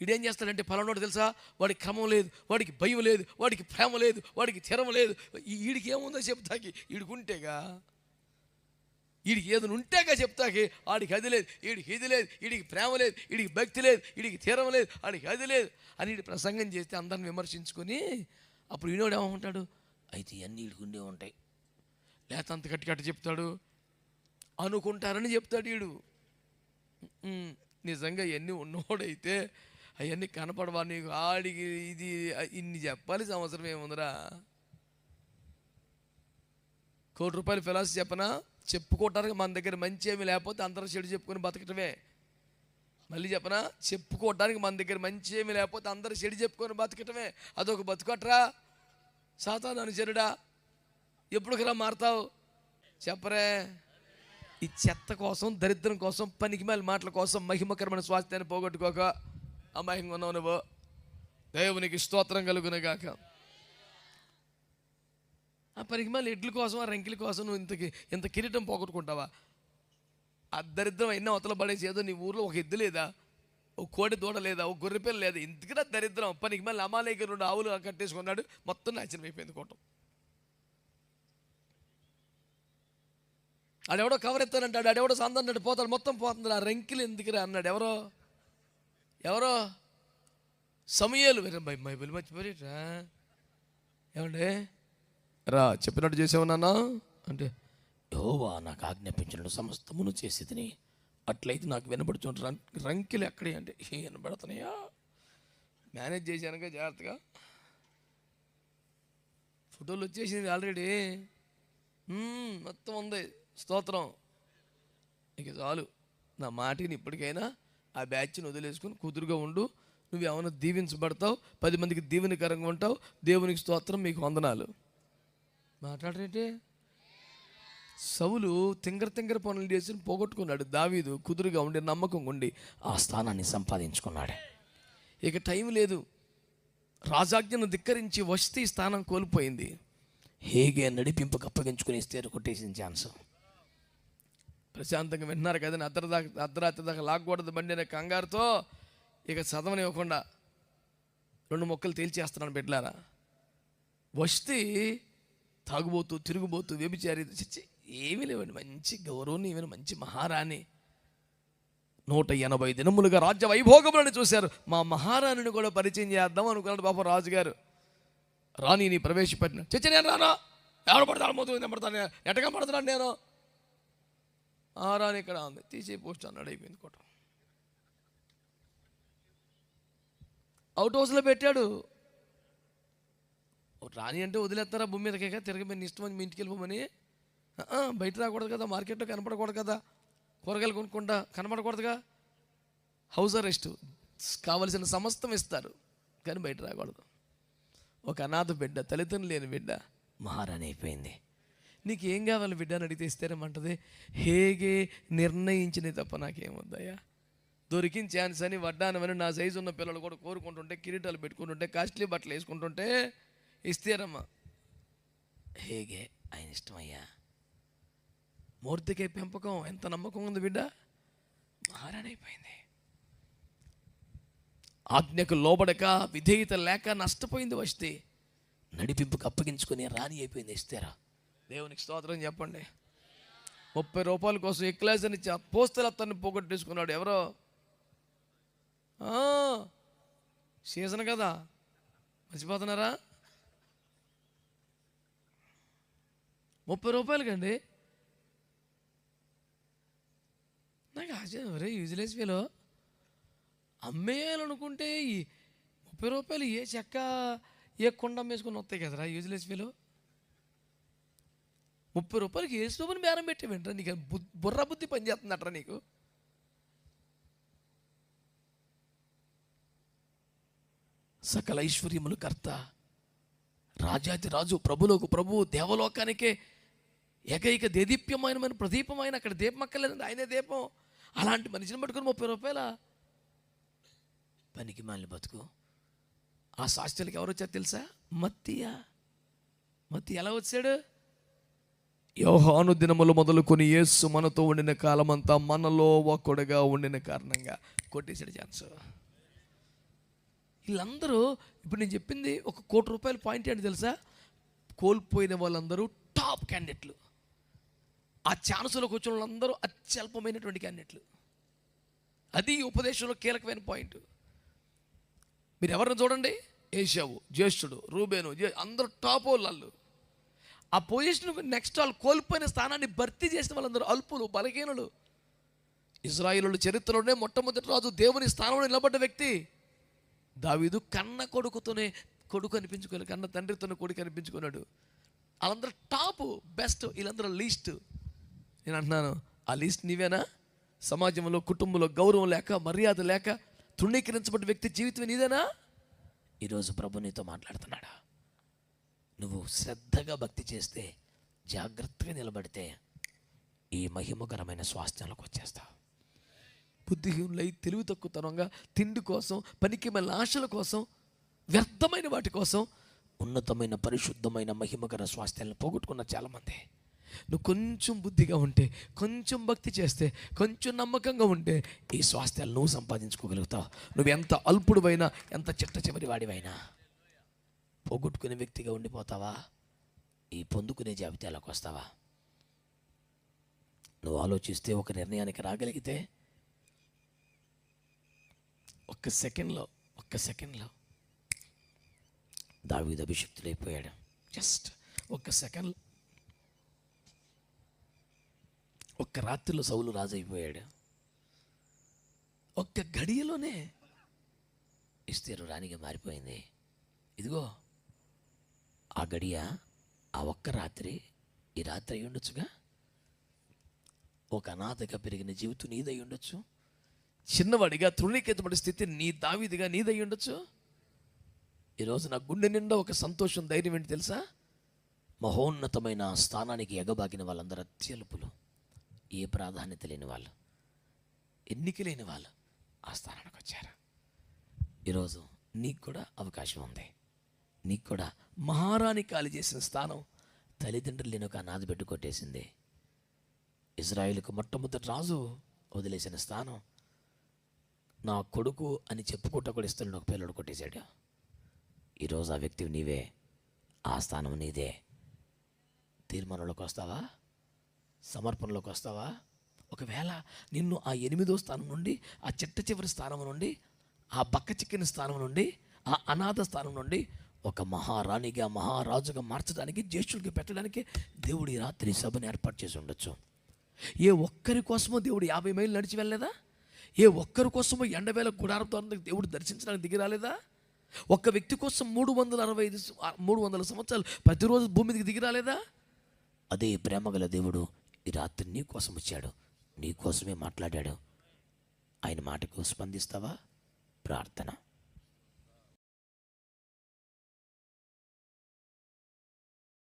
వీడేం చేస్తాడంటే ఫలానోడు తెలుసా, వాడికి క్రమం లేదు, వాడికి భయం లేదు, వాడికి ప్రేమ లేదు, వాడికి స్థిరం లేదు. వీడికి ఏముందో చెప్తాకి, వీడికి ఉంటేగా, వీడికి ఏదైనా ఉంటేగా చెప్తాకి. వాడికి అది లేదు, వీడికి ఇది లేదు, వీడికి ప్రేమ లేదు, వీడికి భక్తి లేదు, వీడికి తీరం లేదు, వాడికి అది లేదు అని వీడి ప్రసంగం చేస్తే అందరిని విమర్శించుకొని అప్పుడు ఈనోడు ఏమంటాడు, అయితే ఇవన్నీ వీడికి ఉండే ఉంటాయి, లేత అంత కట్టి కట్టి చెప్తాడు అనుకుంటారని చెప్తాడు వీడు. నిజంగా ఇవన్నీ ఉన్నోడైతే అవన్నీ కనపడవా నీకు? ఆడికి ఇది ఇన్ని చెప్పాలి సంవత్సరం ఏముందిరా? ₹1,00,00,000 ఫిలాసఫీ చెప్పనా? చెప్పుకోవటానికి మన దగ్గర మంచి ఏమి లేకపోతే అందరూ చెడు చెప్పుకొని బతకటమే. మళ్ళీ చెప్పనా? చెప్పుకోవటానికి మన దగ్గర మంచి ఏమి లేకపోతే అందరూ చెడు చెప్పుకొని బతకటమే. అదొక బతుకట్రా? సాతాను అనుచరుడా, ఎప్పుడుకరా మారుతావు? చెప్పరే. ఈ చెత్త కోసం, దరిద్రం కోసం, పనికిమాలిన మాటల కోసం మహిమకరమైన స్వాస్థ్యాన్ని పోగొట్టుకోక అమాయకంగా ఉన్నావు నువ్వు. దేవునికి స్తోత్రం కలుగునగాక. ఆ పనికిమాలిన ఎడ్ల కోసం, ఆ రెంకిల కోసం నువ్వు ఇంత కిరీటం పోగొట్టుకుంటావా? ఆ దరిద్రం అయినా అవతల పడేసి ఏదో నీ ఊర్లో ఒక ఎద్దు లేదా, ఒక కోడి దూడ లేదా, ఒక గొర్రెపిల్ల లేదా, ఇంతకన్నా దరిద్రం. పనికిమాలిన అమాలేకి 2 ఆవులు కట్టేసుకున్నాడు, మొత్తం నాశనం అయిపోయింది కోటం. ఆడెవడో కవర్ ఎత్తానంటాడు, ఆడెవడో సందన్నాడు, పోతాడు, మొత్తం పోతుంది. ఆ రెంకిలు ఎందుకురా అన్నాడు. ఎవరో సమూయేలు. బైబిల్ మర్చిపోయారా? ఏమండే రా, చెప్పినట్టు చేసావు నాన్న అంటే, యెహోవా నాకు ఆజ్ఞాపించిన సమస్తమును చేసి తిని, అట్లయితే నాకు వినపడుచుంటారు. రంకిలు ఎక్కడే అంటే, వినపడుతున్నాయా? మేనేజ్ చేశానుగా జాగ్రత్తగా. ఫోటోలు వచ్చేసింది ఆల్రెడీ, మొత్తం ఉంది. స్తోత్రం. ఇక చాలు, నా మాటిని ఇప్పటికైనా ఆ బ్యాచ్ని వదిలేసుకుని కుదురుగా ఉండు. నువ్వేమైనా దీవించబడతావు, 10 మందికి దీవెనకరంగా ఉంటావు. దేవునికి స్తోత్రం, మీకు వందనాలు. మాట్లాడరేంటి? సౌలు తింగర పనులు చేసి పోగొట్టుకున్నాడు. దావీదు కుదురుగా ఉండి నమ్మకం ఉండి ఆ స్థానాన్ని సంపాదించుకున్నాడు. ఇక టైం లేదు. రాజాజ్ఞను ధిక్కరించి వస్తే స్థానం కోల్పోయింది. హేగే నడిపింపుకు అప్పగించుకుని ఇస్తే కొట్టేసిన ఛాన్స్. ప్రశాంతంగా వింటున్నారు కదండి. అర్ధరాత్రి దాకా లాక్కూడదు బండి అనే కంగారుతో ఇక చదవనివ్వకుండా 2 మొక్కలు తేల్చేస్తున్నాను బిడ్డలారా. వస్తే తాగుబోతూ, తిరుగుబోతూ, వ్యభిచారి, ఏమీ లేవండి. మంచి గౌరవనీయమైన మంచి మహారాణి. 180 దినములుగా రాజ్య వైభోగములను చూశారు. మా మహారాణిని కూడా పరిచయం చేద్దాం అనుకున్నాడు పాపం రాజుగారు. రాణిని ప్రవేశపెట్టిన చచ్చి నేను రానా, ఎవరు పడతాను, మొత్తం పడతాను, ఎట్టగా పడుతున్నాను నేను. ఆ రాణి ఇక్కడ ఉంది, తీసే పోస్ట్ అన్నాడు. అయిపోయింది కోట. అవుట్ హౌస్లో పెట్టాడు. రాణి అంటే వదిలేస్తారా భూమి మీదకే? తిరగమని నీ ఇష్టం, మీ ఇంటికి వెళ్ళిపోమని. బయట రాకూడదు కదా, మార్కెట్లో కనపడకూడదు కదా, కూరగాయలు కొనుక్కుంటా కనపడకూడదుగా. హౌస్ అరెస్ట్, కావలసిన సమస్తం ఇస్తారు కానీ బయట రాకూడదు. ఒక అనాథ బిడ్డ, తల్లిదండ్రులు లేని బిడ్డ మహారాణి అయిపోయింది. నీకు ఏం కావాలి బిడ్డ అని అడిగితే ఇస్తారేమంటది, హేగే నిర్ణయించిన తప్ప నాకేమొద్దయ్యా. దొరికిన ఛాన్స్ అని వడ్డానమని నా సైజు ఉన్న పిల్లలు కూడా కోరుకుంటుంటే, కిరీటాలు పెట్టుకుంటుంటే, కాస్ట్లీ బట్టలు వేసుకుంటుంటే ఇస్తారమ్మా. హేగే ఆయన ఇష్టమయ్యా. మూర్తికే పెంపకం ఎంత నమ్మకం ఉంది బిడ్డ, మహారాణి అయిపోయింది. ఆజ్ఞకు లోబడక, విధేయత లేక నష్టపోయింది. వస్తే నడిపింపుకు అప్పగించుకుని రాణి అయిపోయింది ఇస్తారా. దేవునికి స్తోత్రం చెప్పండి. 30 రూపాయల కోసం ఎక్లాస్ అని పోస్తలు అతన్ని పోగొట్టేసుకున్నాడు. ఎవరో సీజన్ కదా, మర్చిపోతున్నారా? 30 రూపాయలకండి. నాకు ఆశ్చర్యం, ఒరే యూజ్లెస్ వేలో అమ్మేయాలనుకుంటే ఈ 30 రూపాయలు ఏ చెక్క ఏ కొండ వేసుకొని వస్తాయి కదరా యూజ్లెస్ వేలో. 30 రూపాయలకి ఏ సోపుని బేరం పెట్టేవింటరా? నీకు బుర్ర బుద్ధి పనిచేస్తుందట్రా నీకు? సకల ఐశ్వర్యములు కర్త, రాజాతి రాజు, ప్రభులకు ప్రభువు, దేవలోకానికే ఏకైక దేదీప్యమైన ప్రదీపమైన, అక్కడ దీపం అక్కర్లేదండి, ఆయనే దీపం. అలాంటి మనిషిని పట్టుకుని 30 రూపాయల పనికి మాలిన బతుకు. ఆ శాస్త్రులకి ఎవరు వచ్చారు తెలుసా? మత్తి ఎలా వచ్చాడు? యోహాను దినములు మొదలుకొని యేసు మనతో ఉండిన కాలమంతా మనలో ఒక్కడుగా ఉండిన కారణంగా కొట్టేసాడు ఛాన్స్. వీళ్ళందరూ ఇప్పుడు నేను చెప్పింది ₹1 కోటి పాయింట్ ఏంటి తెలుసా? కోల్పోయిన వాళ్ళందరూ టాప్ క్యాండిడేట్లు. ఆ ఛాన్సులోకి వచ్చిన వాళ్ళందరూ అత్యల్పమైనటువంటి క్యాండిడేట్లు. అది ఉపదేశంలో కీలకమైన పాయింట్. మీరు ఎవరిని చూడండి, ఏశావు, జ్యేష్ఠుడు, రూబేను, అందరూ టాప్ వాళ్ళు. ఆ పొజిషన్ నెక్స్ట్ వాళ్ళు కోల్పోయిన స్థానాన్ని భర్తీ చేసిన వాళ్ళందరూ అల్పులు, బలహీనులు. ఇశ్రాయేలు చరిత్రలోనే మొట్టమొదటి రాజు దేవుని స్థానంలో నిలబడ్డ వ్యక్తి దావీదు. కన్న కొడుకుతోనే కొడుకు అనిపించుకోలేదు, కన్న తండ్రితోనే కొడుకు అనిపించుకున్నాడు. వాళ్ళందరూ టాప్, బెస్ట్, వీళ్ళందరూ లీస్ట్. నేను అంటున్నాను, ఆ లీస్ట్ నీవేనా? సమాజంలో, కుటుంబంలో గౌరవం లేక, మర్యాద లేక తృణీకరించబడ్డ వ్యక్తి జీవితం నీదేనా? ఈరోజు ప్రభు నీతో మాట్లాడుతున్నాడా? నువ్వు శ్రద్ధగా భక్తి చేస్తే, జాగ్రత్తగా నిలబడితే ఈ మహిమకరమైన స్వాస్థ్యంలోకి వచ్చేస్తావు. బుద్ధిహీనులై తెలివి తక్కువతనంగా తిండి కోసం, పనికి మళ్ళీ ఆశల కోసం, వ్యర్థమైన వాటి కోసం ఉన్నతమైన పరిశుద్ధమైన మహిమకర స్వాస్థ్యాలను పోగొట్టుకున్న చాలామంది. నువ్వు కొంచెం బుద్ధిగా ఉంటే, కొంచెం భక్తి చేస్తే, కొంచెం నమ్మకంగా ఉంటే ఈ స్వాస్థ్యాలు నువ్వు సంపాదించుకోగలుగుతావు. నువ్వు ఎంత అల్పుడువైనా, ఎంత చిట్ట చివరి వాడివైనా పోగొట్టుకునే వ్యక్తిగా ఉండిపోతావా? ఈ పొందుకునే జాబితాలోకి వస్తావా? నువ్వు ఆలోచిస్తే, ఒక నిర్ణయానికి రాగలిగితే, ఒక్క సెకండ్లో దావీదు అభిషిక్తుడైపోయాడు. జస్ట్ ఒక్క సెకండ్, ఒక్క రాత్రిలో సౌలు రాజు అయిపోయాడు. ఒక్క గడియలోనే ఎస్తేరు రాణిగా మారిపోయింది. ఇదిగో ఆ గడియ, ఆ ఒక్క రాత్రి, ఈ రాత్రి అయి ఉండొచ్చుగా. ఒక అనాథగా పెరిగిన జీవితం నీదై ఉండొచ్చు. చిన్నవాడిగా తృణీకరించబడిన స్థితి నీ దావీదుగా నీదై ఉండొచ్చు. ఈరోజు నా గుండె నిండా ఒక సంతోషం, ధైర్యం ఏంటి తెలుసా? మహోన్నతమైన స్థానానికి ఎగబాకిన వాళ్ళందరూ అత్యల్పులు, ఏ ప్రాధాన్యత లేని వాళ్ళు, ఎన్నిక లేని వాళ్ళు ఆ స్థానానికి వచ్చారు. ఈరోజు నీకు కూడా అవకాశం ఉంది. నీకు కూడా మహారాణి ఖాళీ చేసిన స్థానం తల్లిదండ్రులు లేని ఒక అనాథ బిడ్డ కొట్టేసింది. ఇజ్రాయేలుకు మొట్టమొదటి రాజు వదిలేసిన స్థానం నా కొడుకు అని చెప్పుకుంటా కూడా ఇస్తున్న ఒక పిల్లడు కొట్టేశాడు. ఈరోజు ఆ వ్యక్తి నీవే, ఆ స్థానం నీదే. తీర్మానంలోకి వస్తావా? సమర్పణలోకి వస్తావా? ఒకవేళ నిన్ను ఆ 8వ స్థానం నుండి, ఆ చిట్ట చివరి స్థానం నుండి, ఆ బక్క చిక్కిన స్థానం నుండి, ఆ అనాథ స్థానం నుండి ఒక మహారాణిగా, మహారాజుగా మార్చడానికి, జ్యేష్ఠులకి పెట్టడానికి దేవుడు ఈ రాత్రి సభను ఏర్పాటు చేసి ఉండొచ్చు. ఏ ఒక్కరి కోసమో దేవుడు 50 మైళ్ళు నడిచి వెళ్ళలేదా? ఏ ఒక్కరి కోసమో ఎండవేళ గుడారంతో దేవుడు దర్శించడానికి దిగి రాలేదా? ఒక్క వ్యక్తి కోసం 300 సంవత్సరాలు ప్రతిరోజు భూమి మీదకి దిగి రాలేదా? అదే ప్రేమగల దేవుడు ఈ రాత్రి నీ కోసం వచ్చాడు, నీ కోసమే మాట్లాడాడు. ఆయన మాటకు స్పందిస్తావా? ప్రార్థన.